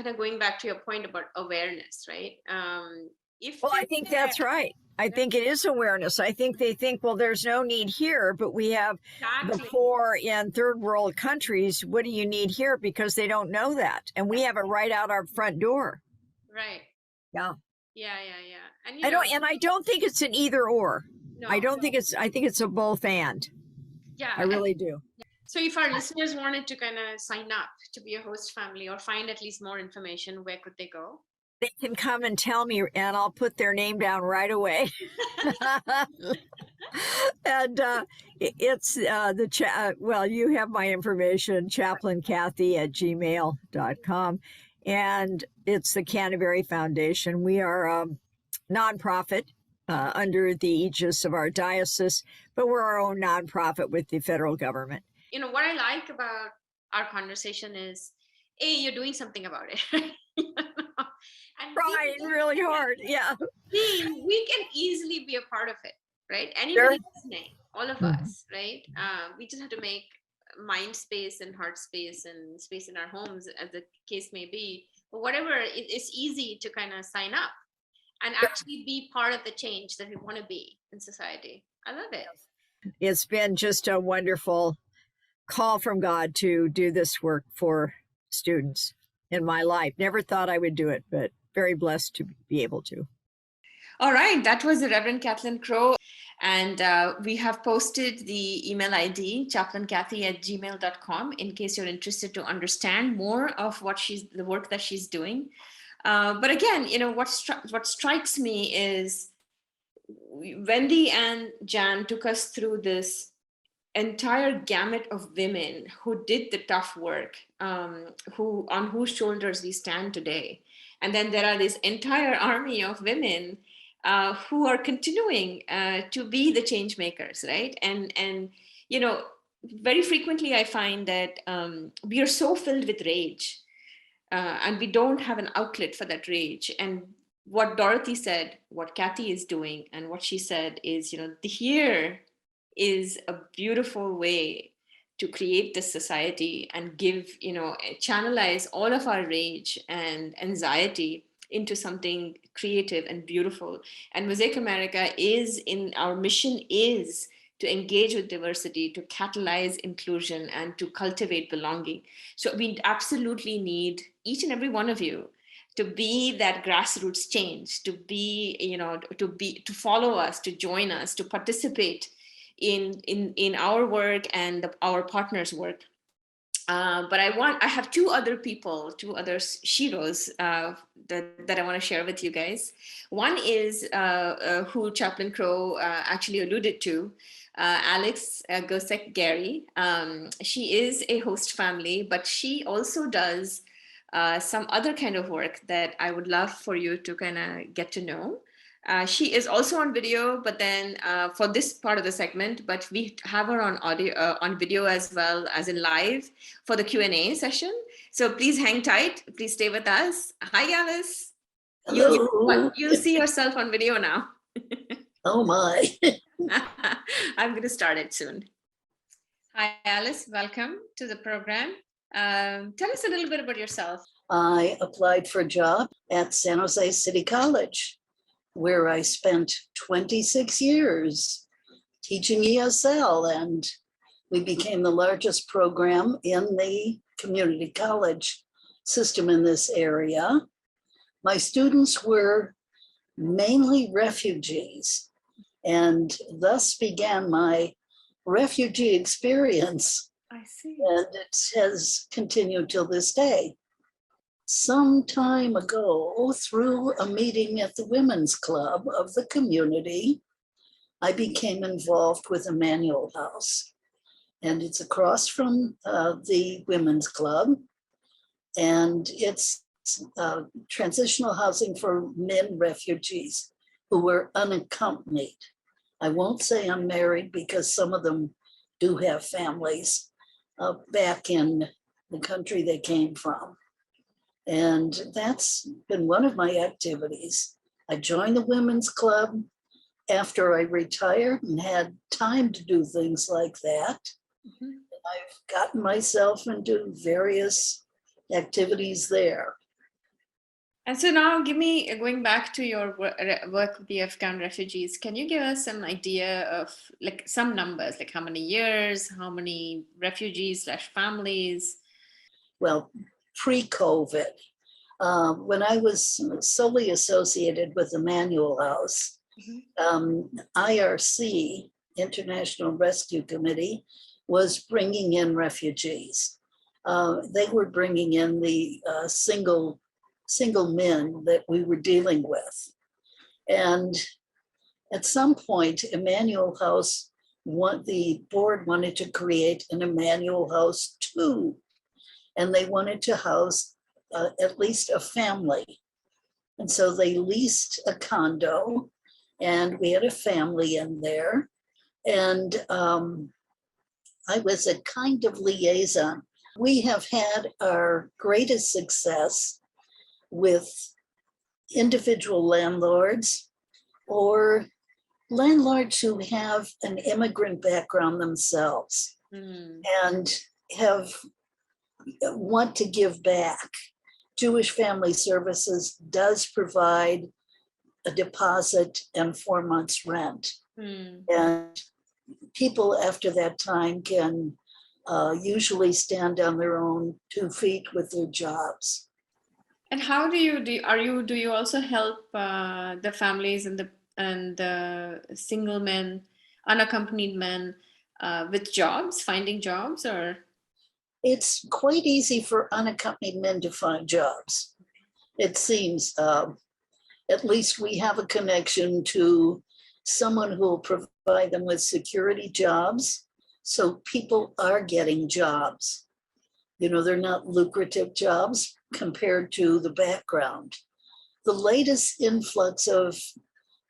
of going back to your point about awareness, right? I think that's right. I think it is awareness. I think they think, well, there's no need here, but we have the poor in third world countries. What do you need here? Because they don't know that. And we have it right out our front door. Right. Yeah. Yeah. And I don't think it's an either or. No, I think it's a both and. Yeah. I really do. So if our listeners wanted to kind of sign up to be a host family or find at least more information, where could they go? They can come and tell me, and I'll put their name down right away. And it's you have my information, chaplainkathy@gmail.com. And it's the Canterbury Foundation. We are a nonprofit under the aegis of our diocese, but we're our own nonprofit with the federal government. What I like about our conversation is, A, you're doing something about it. And trying really hard. Yeah. We can easily be a part of it, right? Anybody listening, all of us, right? We just have to make mind space and heart space and space in our homes, as the case may be. But whatever, it's easy to kind of sign up and actually be part of the change that we want to be in society. I love it. It's been just a wonderful call from God to do this work for students in my life. Never thought I would do it, but very blessed to be able to. All right, that was the Reverend Kathleen Crow. And we have posted the email ID, chaplainkathy@gmail.com, in case you're interested to understand more of the work that she's doing. But again, what strikes me is Wendy and Jan took us through this entire gamut of women who did the tough work, who on whose shoulders we stand today. And then there are this entire army of women who are continuing to be the change makers, right? And you know, very frequently I find that we are so filled with rage, and we don't have an outlet for that rage. And what Dorothy said, what Kathy is doing, and what she said is, you know, here is a beautiful way to create this society and give, you know, channelize all of our rage and anxiety into something creative and beautiful. And Mosaic America is in our mission is to engage with diversity, to catalyze inclusion, and to cultivate belonging. So we absolutely need each and every one of you to be that grassroots change, to be, you know, to follow us, to join us, to participate in our work and our partners' work. But I have two other Shiros that I want to share with you guys. One is who Chaplain Crow actually alluded to, Alex Gosek Gary. She is a host family, but she also does some other kind of work that I would love for you to kind of get to know. She is also on video, but then for this part of the segment, but we have her on audio, on video as well as in live for the Q&A session. So please hang tight. Please stay with us. Hi, Alice. Hello. You'll see yourself on video now. Oh my. I'm going to start it soon. Hi, Alice. Welcome to the program. Tell us a little bit about yourself. I applied for a job at San Jose City College, where I spent 26 years teaching ESL, and we became the largest program in the community college system in this area. My students were mainly refugees, and thus began my refugee experience. I see. And it has continued till this day. Some time ago, through a meeting at the Women's Club of the community, I became involved with Emmanuel House. And it's across from the Women's Club. And it's transitional housing for men refugees who were unaccompanied. I won't say unmarried because some of them do have families back in the country they came from. And that's been one of my activities. I joined the Women's Club after I retired and had time to do things like that. Mm-hmm. I've gotten myself into various activities there. And so now going back to your work with the Afghan refugees, can you give us some idea of like some numbers, like how many years, how many refugees / families? Well, pre-COVID, when I was solely associated with Emmanuel House, IRC, International Rescue Committee, was bringing in refugees. They were bringing in the single men that we were dealing with. And at some point, Emmanuel House, the board wanted to create an Emmanuel House 2. And they wanted to house at least a family. And so they leased a condo and we had a family in there. And I was a kind of liaison. We have had our greatest success with individual landlords or landlords who have an immigrant background themselves and want to give back. Jewish Family Services does provide a deposit and 4 months rent. And people after that time can usually stand on their own 2 feet with their jobs. And how do you also help the families and the single men, unaccompanied men with jobs, finding jobs, or? It's quite easy for unaccompanied men to find jobs. It seems, at least we have a connection to someone who will provide them with security jobs. So people are getting jobs. You know, they're not lucrative jobs compared to the background. The latest influx of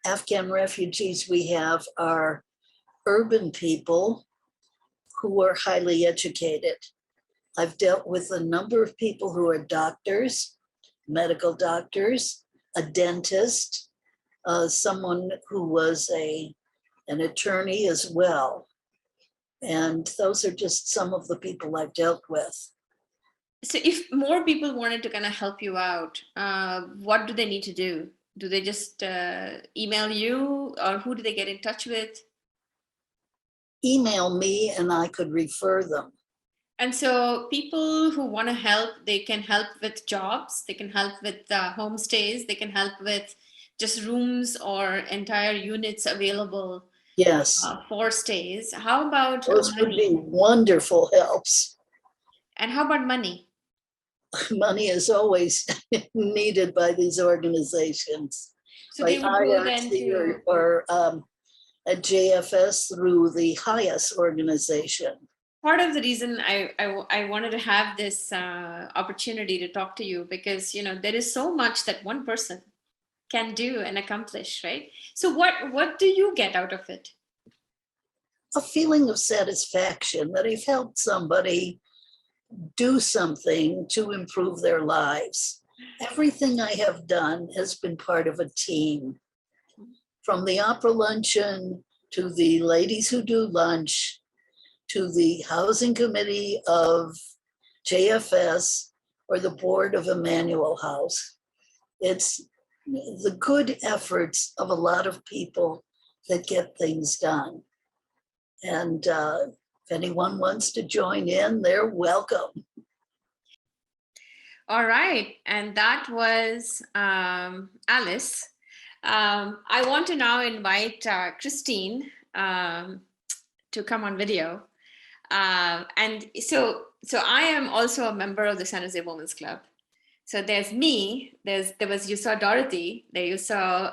Afghan refugees we have are urban people who are highly educated. I've dealt with a number of people who are doctors, medical doctors, a dentist, someone who was an attorney as well. And those are just some of the people I've dealt with. So if more people wanted to kind of help you out, what do they need to do? Do they just email you, or who do they get in touch with? Email me and I could refer them. And so people who want to help, they can help with jobs, they can help with homestays, they can help with just rooms or entire units available Yes, for stays. How about those would money? be wonderful helps. And how about money? Money is always needed by these organizations, So like they would go then IRC to, or a JFS through the HIAS organization. part of the reason I wanted to have this opportunity to talk to you, because you know there is so much that one person can do and accomplish, right? So what do you get out of it? A feeling of satisfaction that I've helped somebody do something to improve their lives. Everything I have done has been part of a team. From the opera luncheon to the ladies who do lunch to the housing committee of JFS or the board of Emmanuel House. It's the good efforts of a lot of people that get things done. And if anyone wants to join in, they're welcome. All right, and that was Alice. I want to now invite Christine to come on video. And so I am also a member of the San Jose Women's Club. So there's me, you saw Dorothy, there you saw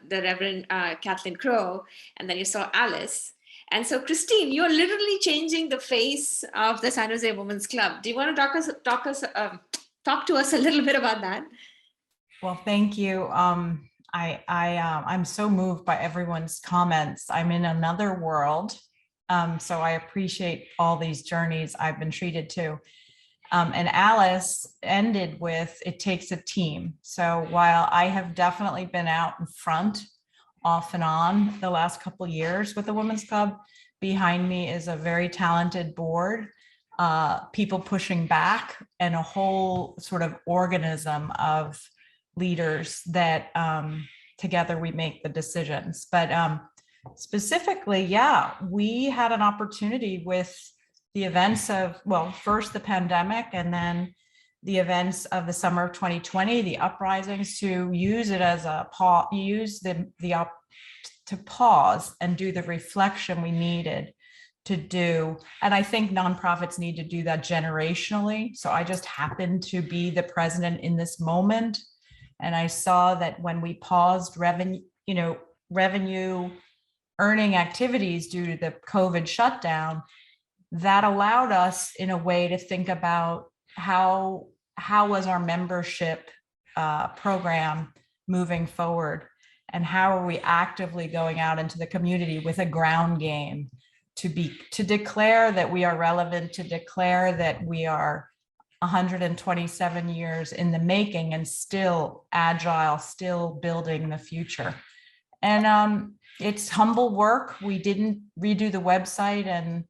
the Reverend Kathleen Crow, and then you saw Alice. And so Christine, you're literally changing the face of the San Jose Women's Club. Do you want to talk to us a little bit about that? Well, thank you. I'm so moved by everyone's comments. I'm in another world. So I appreciate all these journeys I've been treated to. And Alice ended with, it takes a team. So while I have definitely been out in front off and on the last couple of years with the Women's Club, behind me is a very talented board, people pushing back, and a whole sort of organism of leaders that together we make the decisions. But specifically, yeah, we had an opportunity with the events of, well, first the pandemic and then the events of the summer of 2020, the uprisings, to use it as a pause, to pause and do the reflection we needed to do. And I think nonprofits need to do that generationally. So I just happened to be the president in this moment. And I saw that when we paused revenue earning activities due to the COVID shutdown, that allowed us in a way to think about how was our membership program moving forward, and how are we actively going out into the community with a ground game to declare that we are relevant, to declare that we are 127 years in the making and still agile, still building the future. And it's humble work. We didn't redo the website and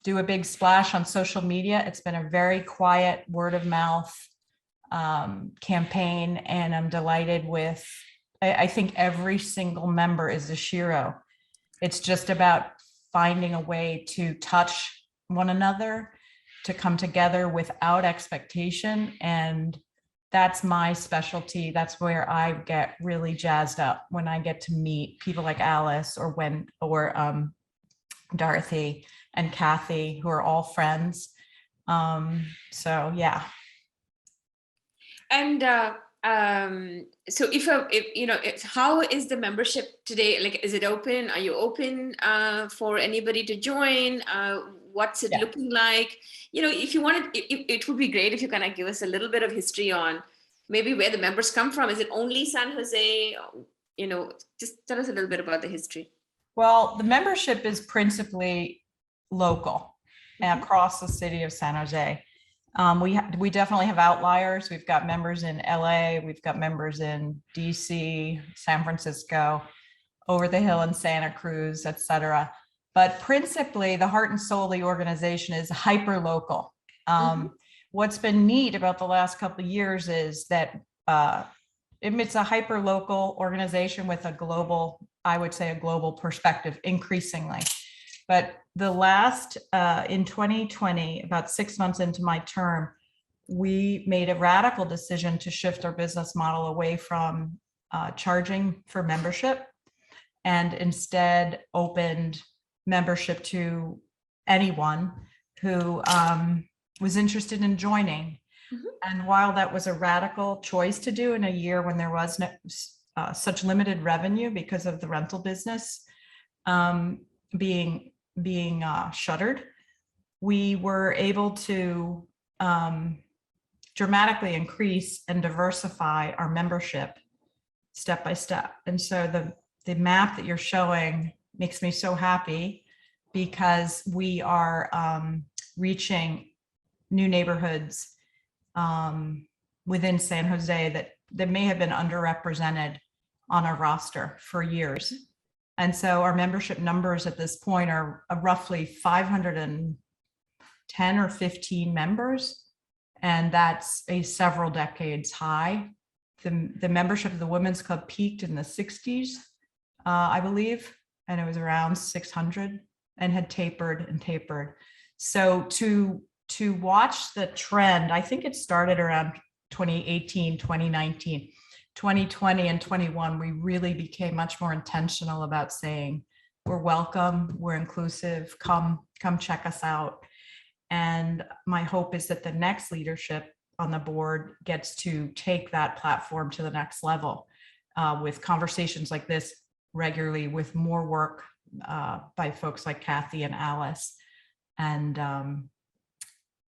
do a big splash on social media. It's been a very quiet word of mouth campaign, and I'm delighted with, I think every single member is a shiro. It's just about finding a way to touch one another, to come together without expectation. And that's my specialty. That's where I get really jazzed up, when I get to meet people like Alice or Dorothy and Kathy, who are all friends. So yeah. And So how is the membership today? Like, is it open? Are you open for anybody to join? What's it Yeah. looking like? If you wanted, it would be great if you kind of give us a little bit of history on maybe where the members come from. Is it only San Jose? Just tell us a little bit about the history. Well, the membership is principally local across the city of San Jose. We definitely have outliers. We've got members in LA, we've got members in DC, San Francisco, over the hill in Santa Cruz, et cetera. But principally, the heart and soul of the organization is hyper local. What's been neat about the last couple of years is that it's a hyper local organization with a global, I would say, a global perspective increasingly. But the last, in 2020, about 6 months into my term, we made a radical decision to shift our business model away from charging for membership and instead opened membership to anyone who was interested in joining. And while that was a radical choice to do in a year when there was no, such limited revenue because of the rental business being shuttered, we were able to dramatically increase and diversify our membership step by step. And so the map that you're showing makes me so happy because we are reaching new neighborhoods within San Jose that may have been underrepresented on our roster for years. And so our membership numbers at this point are roughly 510 or 15 members. And that's a several decades high. The membership of the Women's Club peaked in the 60s, I believe, and it was around 600 and had tapered and tapered. So to watch the trend, I think it started around 2018, 2019. 2020 and 21, we really became much more intentional about saying, we're welcome, we're inclusive, come check us out. And my hope is that the next leadership on the board gets to take that platform to the next level with conversations like this regularly, with more work by folks like Kathy and Alice. And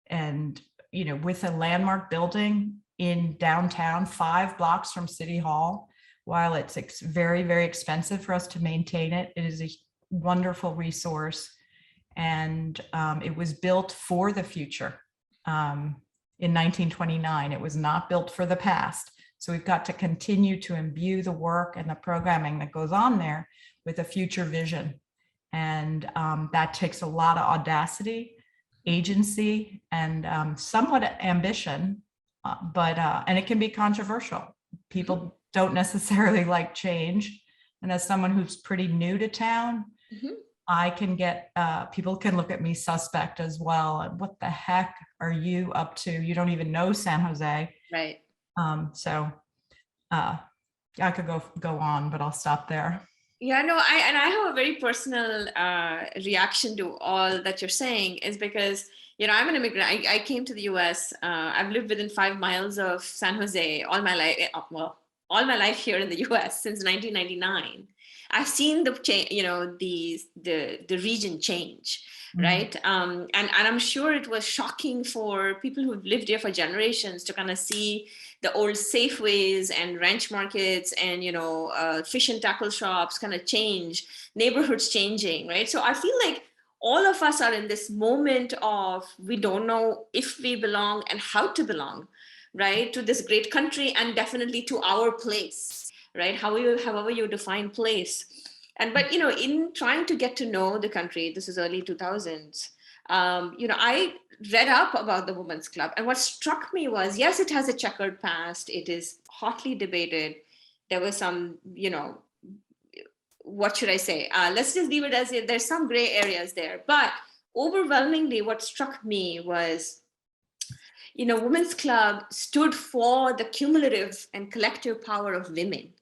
with a landmark building in downtown, 5 blocks from City Hall, while it's very, very expensive for us to maintain it, it is a wonderful resource. And it was built for the future in 1929. It was not built for the past. So we've got to continue to imbue the work and the programming that goes on there with a future vision. And that takes a lot of audacity, agency, and somewhat ambition, and it can be controversial. People don't necessarily like change. And as someone who's pretty new to town, I can get, people can look at me suspect as well. And what the heck are you up to? You don't even know San Jose. Right. I could go on, but I'll stop there. Yeah, no, I have a very personal reaction to all that you're saying, is because, I'm an immigrant. I came to the US. I've lived within 5 miles of San Jose all my life. Well, all my life here in the US since 1999. I've seen the change, the region change, right? And I'm sure it was shocking for people who've lived here for generations to kind of see the old Safeways and ranch markets and, fish and tackle shops kind of change, neighborhoods changing, right? So I feel like all of us are in this moment of, we don't know if we belong and how to belong, right? To this great country and definitely to our place, right? However you define place. But in trying to get to know the country, this is early 2000s, I read up about the Women's Club. And what struck me was, yes, it has a checkered past. It is hotly debated. There was some, what should I say? Let's just leave it as there's some gray areas there. But overwhelmingly, what struck me was, Women's Club stood for the cumulative and collective power of women,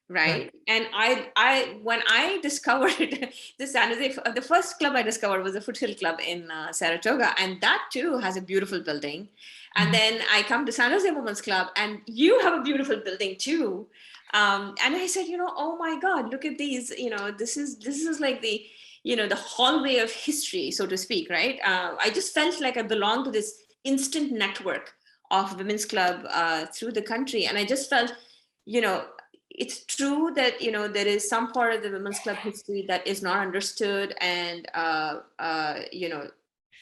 right? And I when I discovered the San Jose, the first club I discovered was the Foothill Club in Saratoga, and that too has a beautiful building. And then I come to San Jose Women's Club, and you have a beautiful building too. And I said, oh my God, look at these. This is like the the hallway of history, so to speak, right? I just felt like I belonged to this instant network of women's club through the country, and I just felt, it's true that there is some part of the women's club history that is not understood and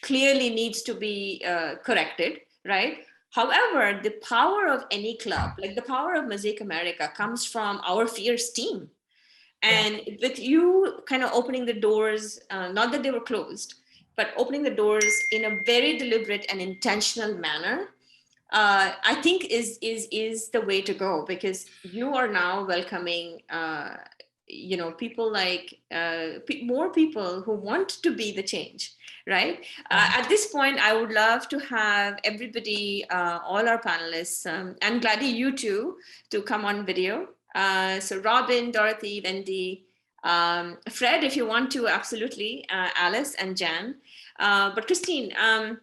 clearly needs to be corrected, right? However, the power of any club, like the power of Mosaic America, comes from our fierce team. And with you kind of opening the doors, not that they were closed, but opening the doors in a very deliberate and intentional manner, I think is the way to go, because you are now welcoming, people like more people who want to be the change, right? At this point, I would love to have everybody, all our panelists, and Gladys, you too, to come on video. So Robin, Dorothy, Wendy, Fred, if you want to, absolutely, Alice and Jan. But Christine, so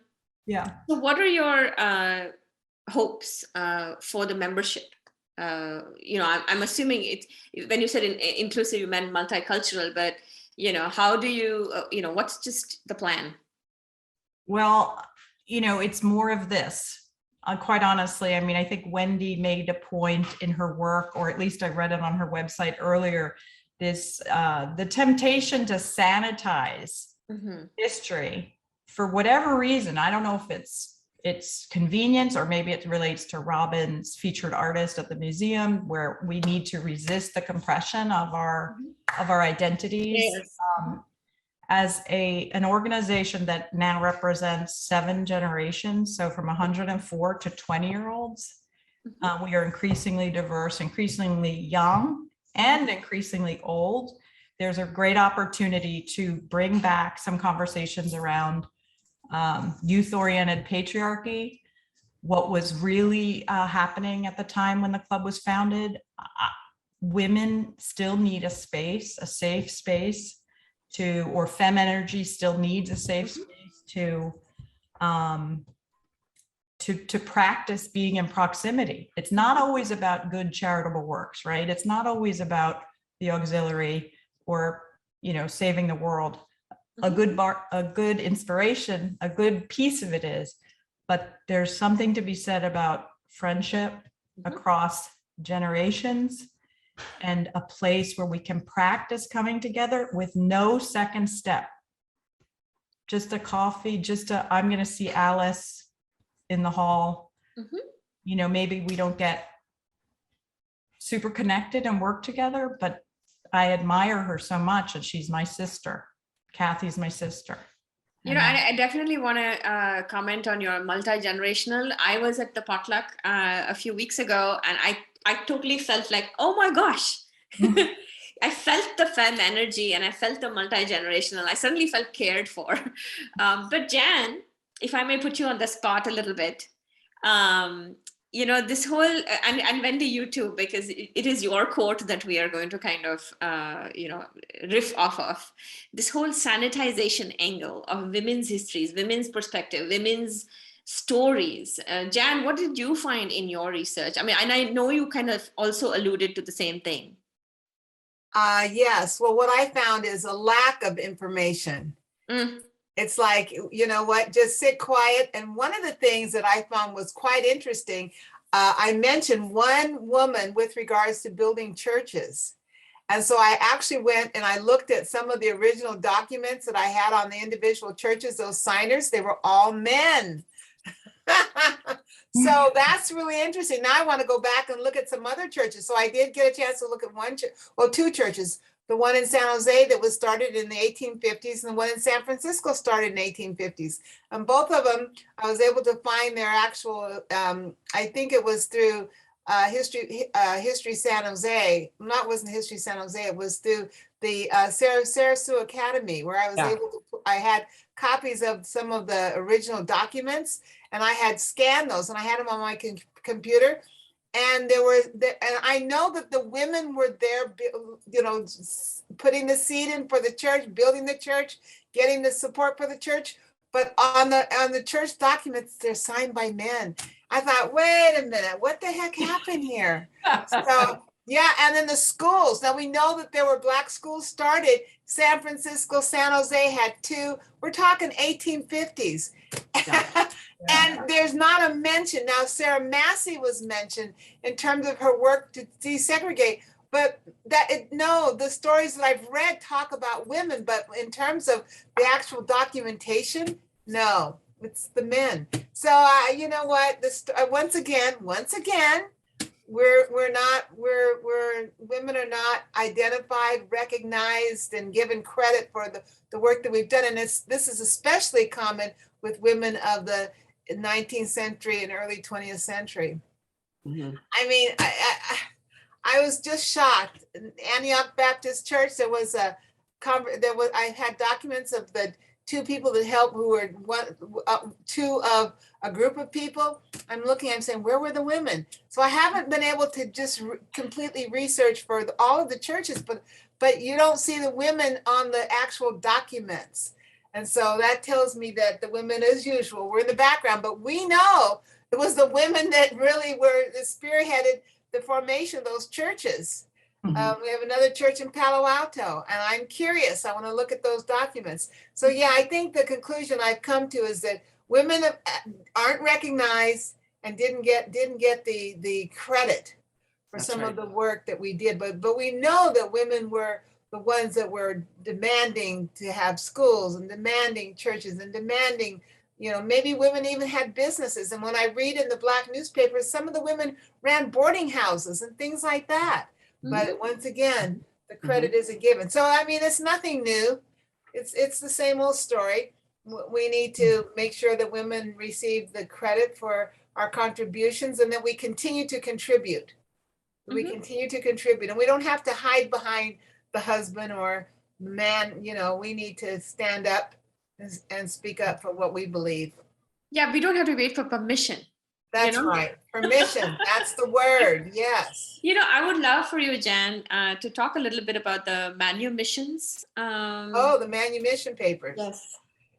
what are your hopes for the membership? I'm assuming when you said inclusive, you meant multicultural, but how do you, what's just the plan? Well, it's more of this. Quite honestly, I mean, I think Wendy made a point in her work, or at least I read it on her website earlier, this the temptation to sanitize history for whatever reason. I don't know if it's convenience, or maybe it relates to Robin's featured artist at the museum, where we need to resist the compression of our identities. Yes. As an organization that now represents 7 generations, so from 104 to 20-year-olds, we are increasingly diverse, increasingly young, and increasingly old. There's a great opportunity to bring back some conversations around youth-oriented patriarchy, what was really happening at the time when the club was founded. Women still need a space, a safe space or femme energy still needs a safe space to practice being in proximity. It's not always about good charitable works, right? It's not always about the auxiliary or, saving the world. A good inspiration, a good piece of it is, but there's something to be said about friendship across generations, and a place where we can practice coming together with no second step. Just a coffee, I'm going to see Alice in the hall. Maybe we don't get super connected and work together, but I admire her so much, and she's my sister. Kathy's my sister. I definitely want to comment on your multi-generational. I was at the potluck a few weeks ago, and I totally felt like, oh my gosh, I felt the femme energy, and I felt the multi-generational. I suddenly felt cared for. But Jan, if I may put you on the spot a little bit, this whole, and Wendy, you too, because it is your quote that we are going to kind of, riff off of. This whole sanitization angle of women's histories, women's perspective, women's stories. Jan, what did you find in your research? I mean, and I know you kind of also alluded to the same thing. Yes. Well, what I found is a lack of information. It's like, just sit quiet. And one of the things that I found was quite interesting, I mentioned one woman with regards to building churches. And so I actually went and I looked at some of the original documents that I had on the individual churches, those signers, they were all men. So that's really interesting. Now I want to go back and look at some other churches. So I did get a chance to look at 2 churches. The one in San Jose that was started in the 1850s, and the one in San Francisco started in the 1850s. And both of them, I was able to find their actual, I think it was through History San Jose. It wasn't History San Jose, it was through the Sarasue Academy, where I was able to, I had copies of some of the original documents, and I had scanned those, and I had them on my computer. And and I know that the women were there, putting the seed in for the church, building the church, getting the support for the church. But on the church documents, they're signed by men. I thought, wait a minute, what the heck happened here? So yeah, and then the schools. Now we know that there were Black schools started. San Francisco, San Jose had 2. We're talking 1850s. And there's not a mention. Now, Sarah Massey was mentioned in terms of her work to desegregate, but the stories that I've read talk about women, but in terms of the actual documentation, no, it's the men. So you know what? Once again, women are not identified, recognized, and given credit for the work that we've done. And this is especially common with women of the 19th century and early 20th century. Mhm. I mean, I was just shocked. In Antioch Baptist Church, I had documents of the 2 people that helped, who were 2 of a group of people. I'm saying, where were the women? So I haven't been able to just completely research for all of the churches, but you don't see the women on the actual documents. And so that tells me that the women, as usual, were in the background, but we know it was the women that really spearheaded the formation of those churches. Mhm. We have another church in Palo Alto, and I'm curious. I want to look at those documents. So yeah, I think the conclusion I've come to is that women aren't recognized and didn't get the credit for That's some right. of the work that we did. But we know that women were the ones that were demanding to have schools and demanding churches and demanding, maybe women even had businesses. And when I read in the Black newspapers, some of the women ran boarding houses and things like that. But once again, the credit isn't given. So, I mean, it's nothing new. It's the same old story. We need to make sure that women receive the credit for our contributions and that we continue to contribute. We continue to contribute, and we don't have to hide behind the husband or the man. We need to stand up and speak up for what we believe. Yeah, we don't have to wait for permission. That's right. Permission. That's the word. Yes. I would love for you, Jan, to talk a little bit about the manumissions. Oh, the manumission papers.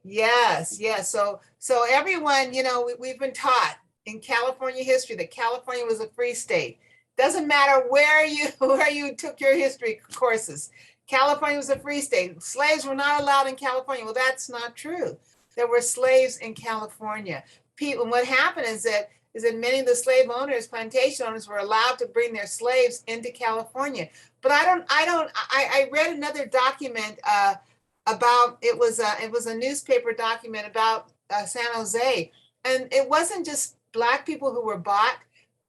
Yes. Yes. So everyone, we've been taught in California history that California was a free state. Doesn't matter where you took your history courses. California was a free state. Slaves were not allowed in California. Well, that's not true. There were slaves in California. People, what happened is that many of the slave owners, plantation owners, were allowed to bring their slaves into California. But I read another document about, it was a newspaper document about San Jose, and it wasn't just Black people who were bought.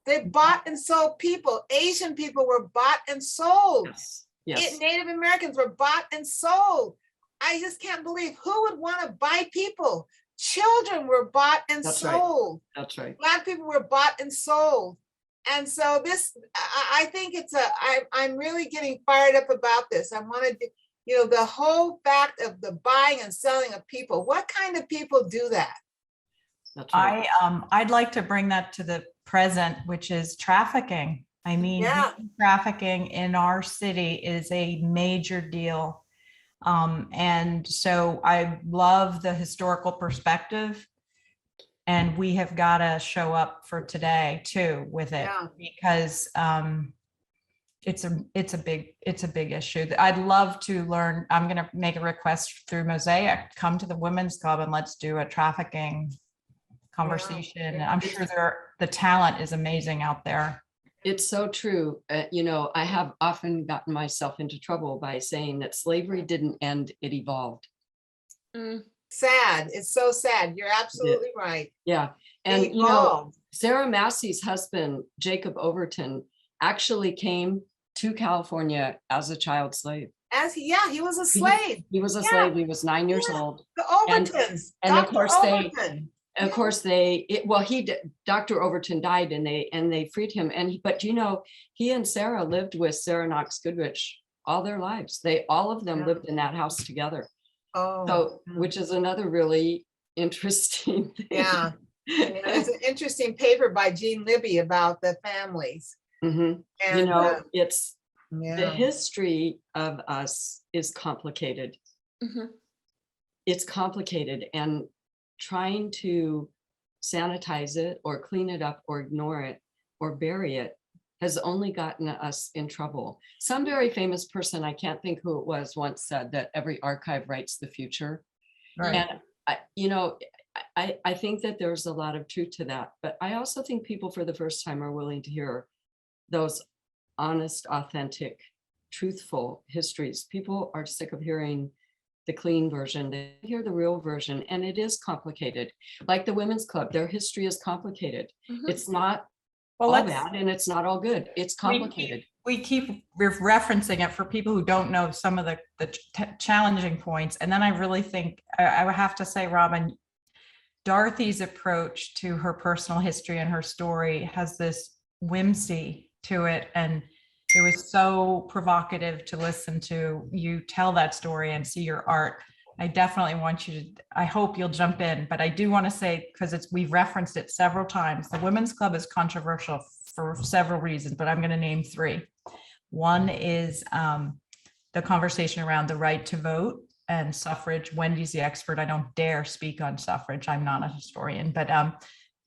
They bought and sold people. Asian people were bought and sold. Yes. Native Americans were bought and sold. I just can't believe who would want to buy people. Children were bought and That's right. sold. That's right. Black people were bought and sold. And so I think I'm really getting fired up about this. I wanted to, the whole fact of the buying and selling of people. What kind of people do that? That's right. I'd like to bring that to the present, which is trafficking. I mean, Yeah. human trafficking in our city is a major deal. And so I love the historical perspective, and we have got to show up for today too with it, Yeah. because it's a big issue. I'd love to learn. I'm going to make a request through Mosaic, come to the Women's Club and let's do a trafficking conversation. I'm sure the talent is amazing out there. It's so true. I have often gotten myself into trouble by saying that slavery didn't end, it evolved. Sad. It's so sad. You're absolutely right. Yeah. And, Evolved. Sarah Massey's husband, Jacob Overton, actually came to California as a child slave. He was a slave. He was a Yeah. slave. He was 9 years old. The Overtons. and of Dr. course Overton. Of course, Dr. Overton died, and they freed him. But he and Sarah lived with Sarah Knox Goodrich all their lives. All of them Yeah. lived in that house together. Oh. So, which is another really interesting thing. Yeah. Yeah, there's an interesting paper by Jean Libby about the families. Mhm. You And know, it's the yeah, history of us is complicated. Mhm. It's complicated, and trying to sanitize it or clean it up or ignore it or bury it has only gotten us in trouble. Some very famous person, I can't think who it was, once said that every archive writes the future. Right. And I think that there's a lot of truth to that, but I also think people for the first time are willing to hear those honest, authentic, truthful histories. People are sick of hearing the clean version. They hear the real version, and it is complicated. Like the Women's Club, their history is complicated. Mhm. It's not Well, all let's, bad and it's not all good. It's complicated. we keep referencing it for people who don't know some of the challenging points. And then I really think I would have to say, Robin, Dorothy's approach to her personal history and her story has this whimsy to it. And it was so provocative to listen to you tell that story and see your art. I definitely want you to, I hope you'll jump in, but I do want to say, because we've referenced it several times, the Women's Club is controversial for several reasons, but I'm going to name three. One is the conversation around the right to vote and suffrage. Wendy's the expert. I don't dare speak on suffrage. I'm not a historian, but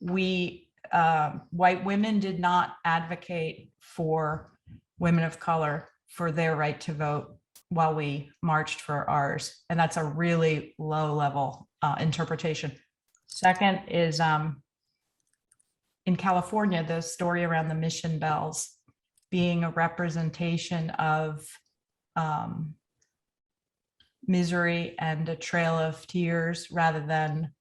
white women did not advocate for women of color for their right to vote while we marched for ours. And that's a really low level interpretation. Second is in California, the story around the mission bells being a representation of misery and a trail of tears, rather than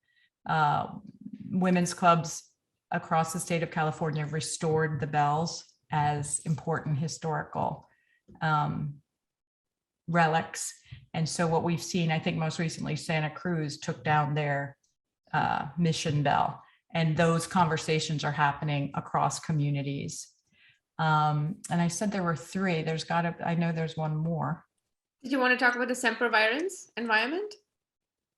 women's clubs across the state of California restored the bells as important historical relics. And so what we've seen, I think most recently, Santa Cruz took down their mission bell, and those conversations are happening across communities. And I said there were three. I know there's one more. Did you want to talk about the sempervirens environment?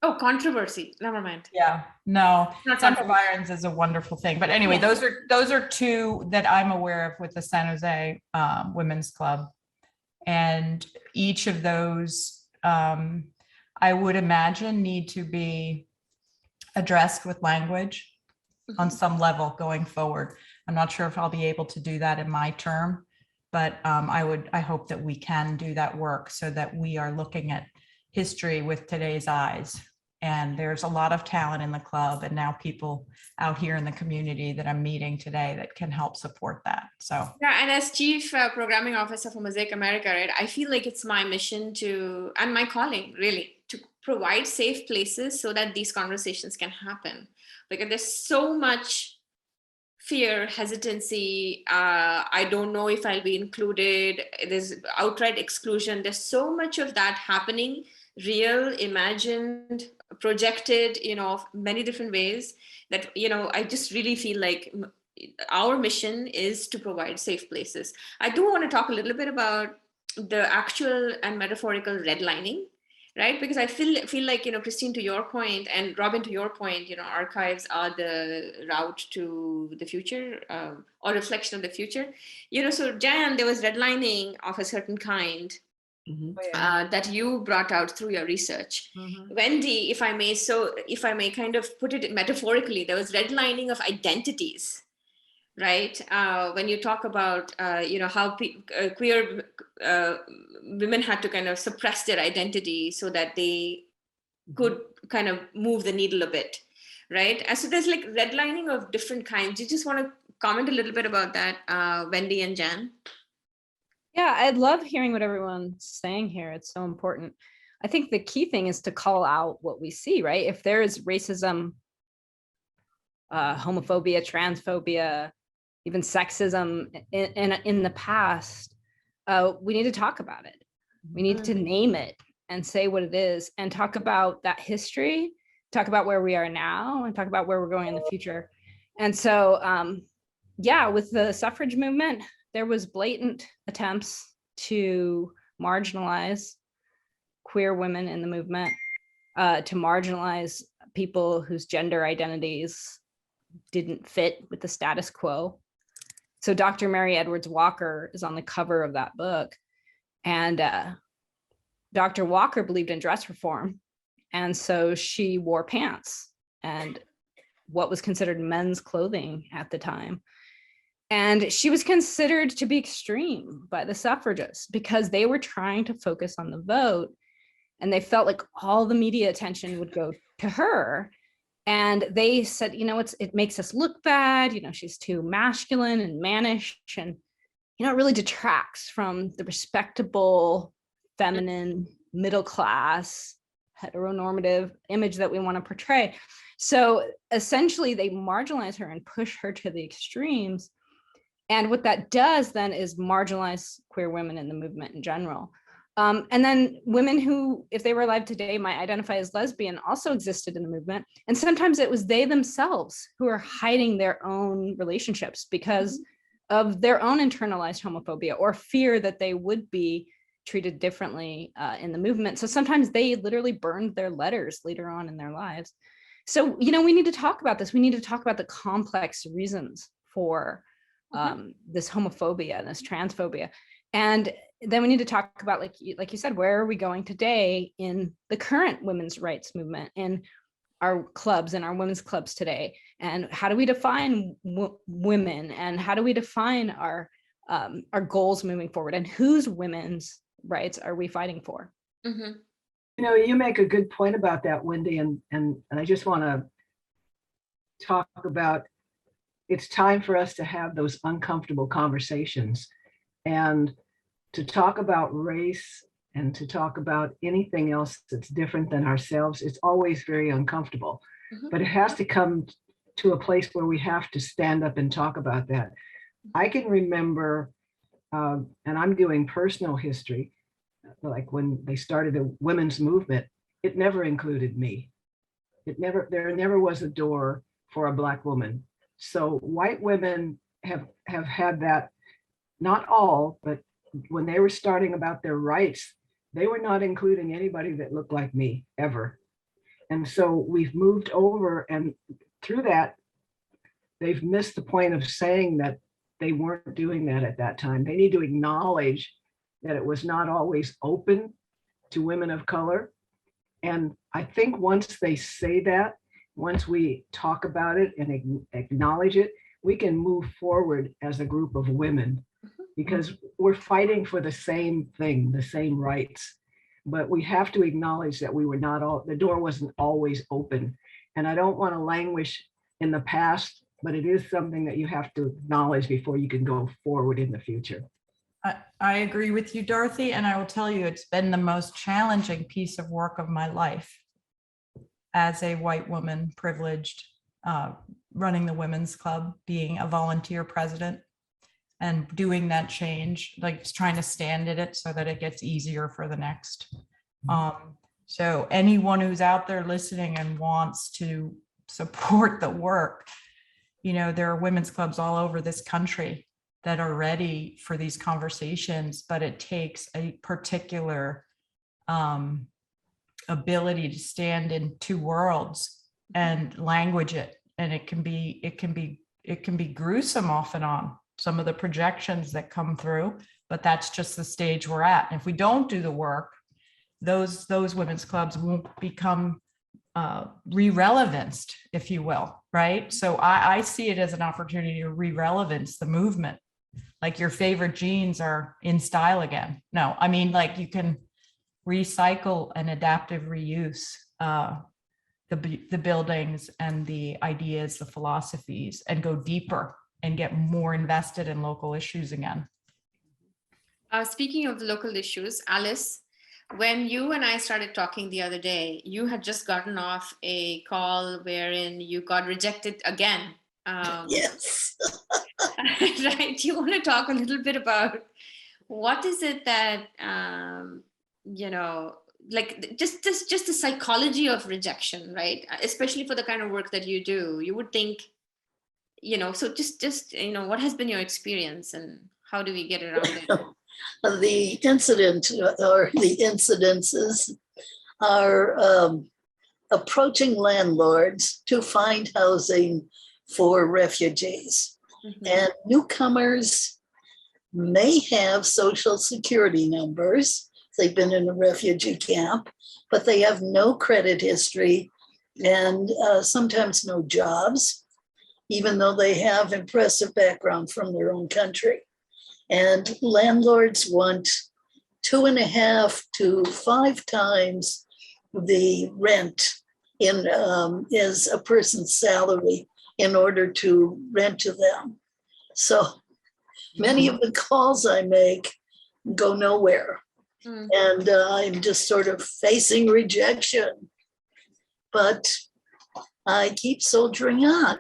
Oh, controversy. Never mind. Yeah, no, Not sempervirens is a wonderful thing. But anyway, Yeah. those are two that I'm aware of with the San Jose Women's Club. And each of those, I would imagine, need to be addressed with language on some level going forward. I'm not sure if I'll be able to do that in my term, but I hope that we can do that work so that we are looking at history with today's eyes. And there's a lot of talent in the club, and now people out here in the community that I'm meeting today that can help support that. So Yeah, and as chief programming officer for Mosaic America, right, I feel like it's my mission to, and my calling really, to provide safe places so that these conversations can happen. Because there's so much fear, hesitancy. I don't know if I'll be included. There's outright exclusion. There's so much of that happening, real, imagined, projected, many different ways that, I just really feel like our mission is to provide safe places. I do want to talk a little bit about the actual and metaphorical redlining, right? Because I feel like, Christine, to your point, and Robin, to your point, archives are the route to the future, or reflection of the future. So Jan, there was redlining of a certain kind that you brought out through your research. Wendy, if I may kind of put it metaphorically, there was redlining of identities, right? When you talk about, how queer women had to kind of suppress their identity so that they could kind of move the needle a bit, right? And so there's like redlining of different kinds. You just want to comment a little bit about that, Wendy and Jan? Yeah, I love hearing what everyone's saying here. It's so important. I think the key thing is to call out what we see, right? If there is racism, homophobia, transphobia, even sexism in the past, we need to talk about it. We need to name it and say what it is, and talk about that history, talk about where we are now, and talk about where we're going in the future. And so, with the suffrage movement, there was blatant attempts to marginalize queer women in the movement, to marginalize people whose gender identities didn't fit with the status quo. So Dr. Mary Edwards Walker is on the cover of that book. And Dr. Walker believed in dress reform. And so she wore pants and what was considered men's clothing at the time. And she was considered to be extreme by the suffragists because they were trying to focus on the vote. And they felt like all the media attention would go to her. And they said, you know, it makes us look bad. You know, she's too masculine and mannish. And, you know, it really detracts from the respectable, feminine, middle class, heteronormative image that we want to portray. So essentially, they marginalize her and push her to the extremes. And what that does then is marginalize queer women in the movement in general. And then women who, if they were alive today, might identify as lesbian also existed in the movement. And sometimes it was they themselves who are hiding their own relationships because of their own internalized homophobia or fear that they would be treated differently in the movement. So sometimes they literally burned their letters later on in their lives. So, you know, we need to talk about this. We need to talk about the complex reasons for this homophobia and this transphobia. And then we need to talk about, like you said, where are we going today in the current women's rights movement in our clubs and our women's clubs today? And how do we define women? And how do we define our goals moving forward? And whose women's rights are we fighting for? Mhm. You know, you make a good point about that, Wendy, and I just want to talk about it's time for us to have those uncomfortable conversations and to talk about race and to talk about anything else that's different than ourselves. It's always very uncomfortable, but it has to come to a place where we have to stand up and talk about that. I can remember, and I'm doing personal history, like when they started the women's movement, it never included me. There never was a door for a Black woman. So white women have had that, not all, but when they were starting about their rights, they were not including anybody that looked like me ever. And so we've moved over, and through that, they've missed the point of saying that they weren't doing that at that time. They need to acknowledge that it was not always open to women of color. And I think once they say that, once we talk about it and acknowledge it, we can move forward as a group of women because we're fighting for the same thing, the same rights. But we have to acknowledge that we were not all, the door wasn't always open. And I don't want to languish in the past, but it is something that you have to acknowledge before you can go forward in the future. I agree with you, Dorothy, and I will tell you it's been the most challenging piece of work of my life as a white woman, privileged, running the women's club, being a volunteer president, and doing that change, like trying to stand in it so that it gets easier for the next. So anyone who's out there listening and wants to support the work, you know, there are women's clubs all over this country that are ready for these conversations, but it takes a particular ability to stand in two worlds and language it. And it can be gruesome off and on, some of the projections that come through, but that's just the stage we're at. And if we don't do the work, those women's clubs won't become re-relevanced, if you will, right? So I see it as an opportunity to re-relevance the movement. Like your favorite jeans are in style again. No, I mean, like you can recycle and adaptive reuse the buildings and the ideas, the philosophies, and go deeper and get more invested in local issues again. Speaking of the local issues, Alice, when you and I started talking the other day, you had just gotten off a call wherein you got rejected again. Yes. Right. You want to talk a little bit about what is it that, you know, like just the psychology of rejection, right? Especially for the kind of work that you do, you would think, you know, so just, you know, what has been your experience and how do we get around it? The incident or the incidences are approaching landlords to find housing for refugees. Mhm. And newcomers may have social security numbers. They've been in a refugee camp, but they have no credit history and sometimes no jobs, even though they have impressive background from their own country. And landlords want 2.5 to 5 times the rent in is a person's salary in order to rent to them. So many of the calls I make go nowhere. Mm. And I'm just sort of facing rejection. But I keep soldiering on.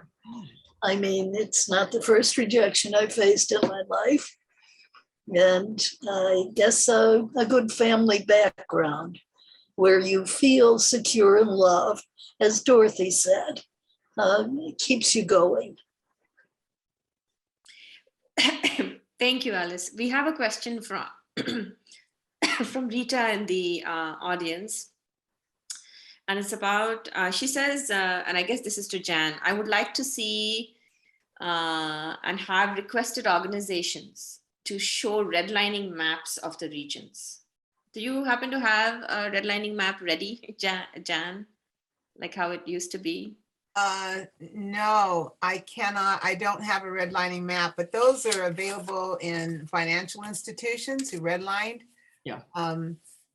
I mean, it's not the first rejection I've faced in my life. And I guess a good family background where you feel secure and loved, as Dorothy said, keeps you going. Thank you, Alice. We have a question from from Rita in the audience. And it's about, she says, and I guess this is to Jan, I would like to see and have requested organizations to show redlining maps of the regions. Do you happen to have a redlining map ready, Jan, like how it used to be? No, I cannot. I don't have a redlining map, but those are available in financial institutions who redlined. Yeah.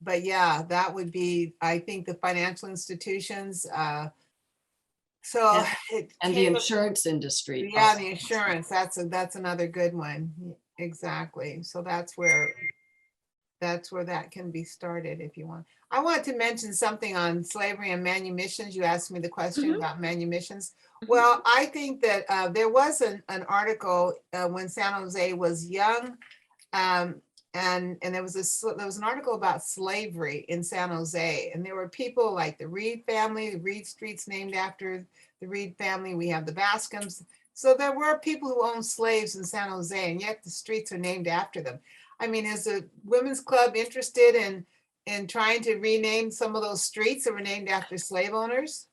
But yeah, that would be, I think, the financial institutions. So it And the came- insurance industry. Yeah, also. the insurance. That's another good one. Exactly. So that's where that can be started if you want. I want to mention something on slavery and manumissions. You asked me the question Mhm. about manumissions. Well, I think that there was an article when San Jose was young, and there was an article about slavery in San Jose, and there were people like the Reed family. The Reed Street's named after the Reed family. We have the Bascoms. So there were people who owned slaves in San Jose, and yet the streets are named after them. I mean, is the Women's Club interested in trying to rename some of those streets that were named after slave owners?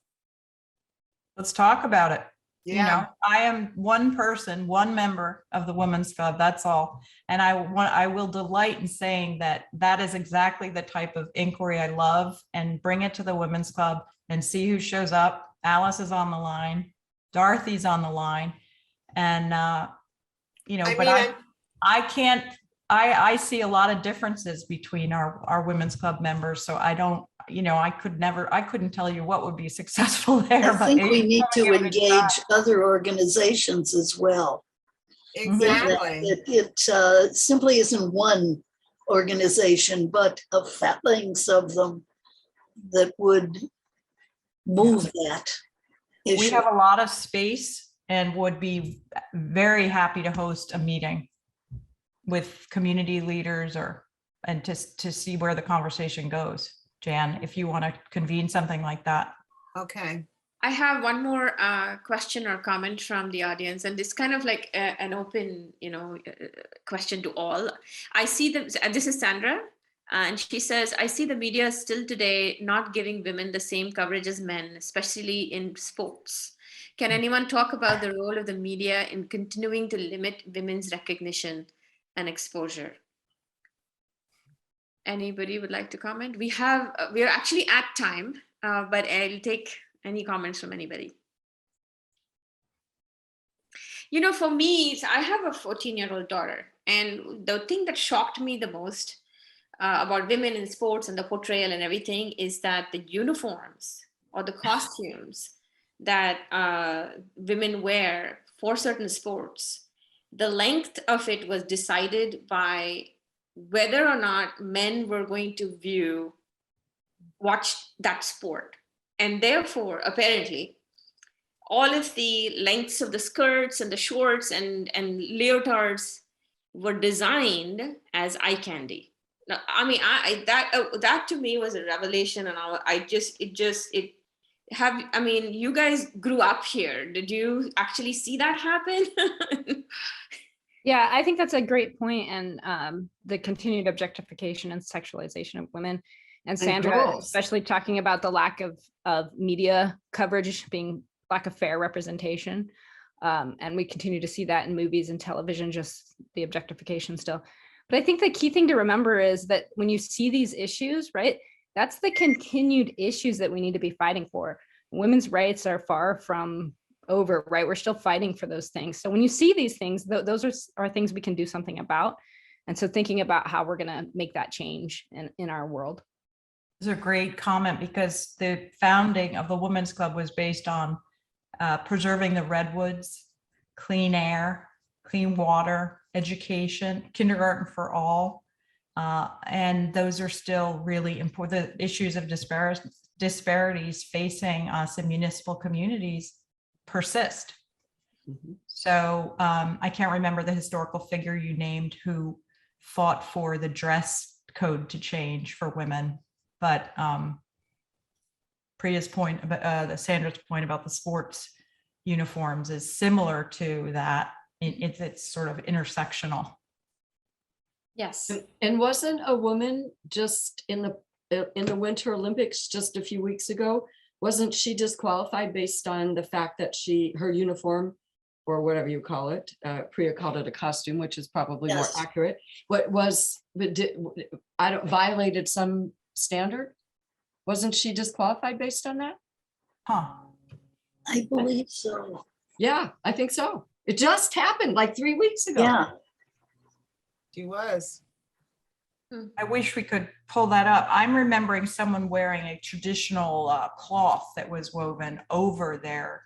Let's talk about it. You Yeah. know, I am one person, one member of the Women's Club, that's all. And I will delight in saying that that is exactly the type of inquiry I love, and bring it to the Women's Club and see who shows up. Alice is on the line, Dorothy's on the line. And, you know, I but mean, I can't, I see a lot of differences between our Women's Club members. So I don't, you know, I couldn't tell you what would be successful there. I but think we maybe need to give it a try. engage other organizations as well. exactly. It simply isn't one organization, but a phalanx of them that would move that We issue. have a lot of space and would be very happy to host a meeting with community leaders and to see where the conversation goes. Jan, if you want to convene something like that. Okay. I have one more question or comment from the audience, and this kind of like an open, question to all. I see this is Sandra, and she says, I see the media still today not giving women the same coverage as men, especially in sports. Can anyone talk about the role of the media in continuing to limit women's recognition and exposure? Anybody would like to comment? We are actually at time, but I'll take any comments from anybody. For me, I have a 14-year-old daughter, and the thing that shocked me the most about women in sports and the portrayal and everything is that the uniforms or the costumes that women wear for certain sports, the length of it was decided by whether or not men were going to watch that sport. And therefore, apparently, all of the lengths of the skirts and the shorts and leotards were designed as eye candy. Now, I mean, that to me was a revelation, and you guys grew up here. Did you actually see that happen? Yeah, I think that's a great point, and the continued objectification and sexualization of women. And Sandra, girls. especially talking about the lack of media coverage being lack of fair representation. And we continue to see that in movies and television, just the objectification still. But I think the key thing to remember is that when you see these issues, right, that's the continued issues that we need to be fighting for. Women's rights are far from over, right? We're still fighting for those things. So when you see these things, those are things we can do something about. And so thinking about how we're going to make that change in our world. This is a great comment, because the founding of the Women's Club was based on preserving the redwoods, clean air, clean water, education, kindergarten for all. And those are still really important. The issues of disparities facing us in municipal communities persist. So I can't remember the historical figure you named who fought for the dress code to change for women, but Priya's point about Sandra's point about the sports uniforms is similar to that. It's sort of intersectional. Yes. And wasn't a woman just in the Winter Olympics just a few weeks ago, wasn't she disqualified based on the fact that her uniform, or whatever you call it, Priya called it a costume, which is probably more Yes. accurate, violated some standard? Wasn't she disqualified based on that? Huh. I believe so. Yeah, I think so. It just happened like 3 weeks ago. Yeah, She was. I wish we could pull that up. I'm remembering someone wearing a traditional cloth that was woven over their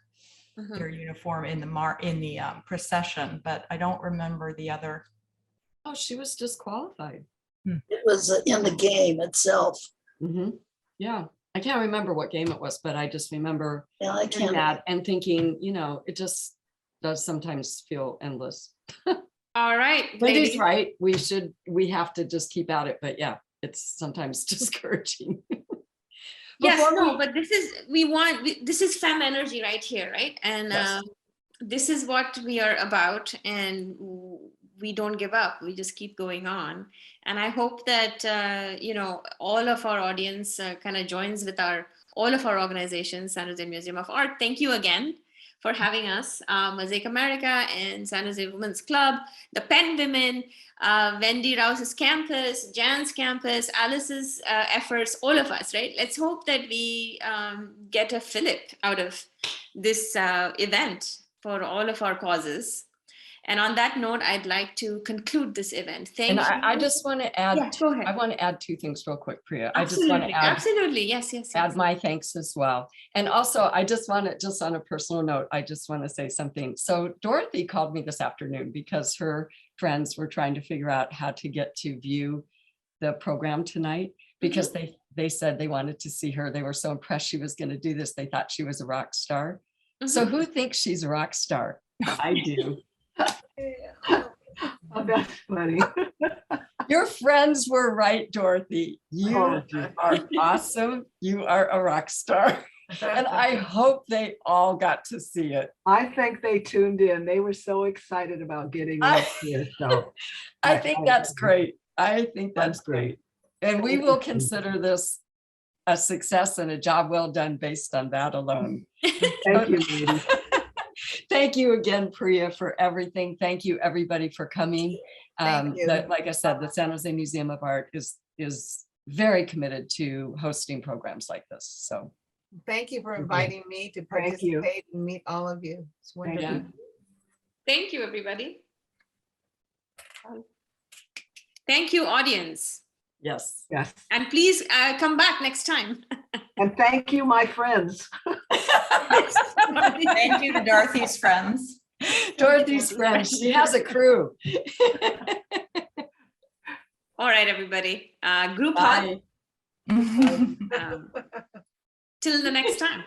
uniform in the procession, but I don't remember the other. Oh, she was disqualified. it was in the game itself. Yeah, I can't remember what game it was, but I just remember Yeah, I hearing can't. that and thinking, it just does sometimes feel endless. All right. Wendy's ladies. right. We have to just keep at it, but yeah, it's sometimes discouraging. Yes, Before no, we- but this is femme energy right here, right? And Yes. this is what we are about, and we don't give up. We just keep going on. And I hope that all of our audience kind of joins with all of our organizations, San Jose Museum of Art. Thank you again for having us, Mosaic America and San Jose Women's Club, the Penn Women, Wendy Rouse's campus, Jan's campus, Alice's efforts, all of us, right? Let's hope that we get a fillip out of this event for all of our causes. And on that note, I'd like to conclude this event. Thank And you. I just want to add, Yeah, go ahead. I want to add two things real quick, Priya. I just want to add Absolutely. Yes. add my thanks as well. And also, I just want to, just on a personal note, I just want to say something. So Dorothy called me this afternoon because her friends were trying to figure out how to get to view the program tonight, because they said they wanted to see her. They were so impressed she was going to do this. They thought she was a rock star. So who thinks she's a rock star? I do. Oh, that's funny. Your friends were right, Dorothy. You Oh, are awesome. You are a rock star. And I hope they all got to see it. I think they tuned in. They were so excited about getting up here. So I think that's great. I think that's great. And we will consider this a success and a job well done based on that alone. thank you, ladies. Thank you again, Priya, for everything. Thank you, everybody, for coming. Thank you. Like I said, the San Jose Museum of Art is very committed to hosting programs like this. So Thank you for inviting me to Thank you. participate and meet all of you. It's wonderful. yeah. Thank you, everybody. Thank you, audience. Yes. Yes. And please come back next time. And thank you, my friends. Thank you to Dorothy's friends. Dorothy's friend, she has a crew. All right, everybody. Group hug. Bye. Till the next time.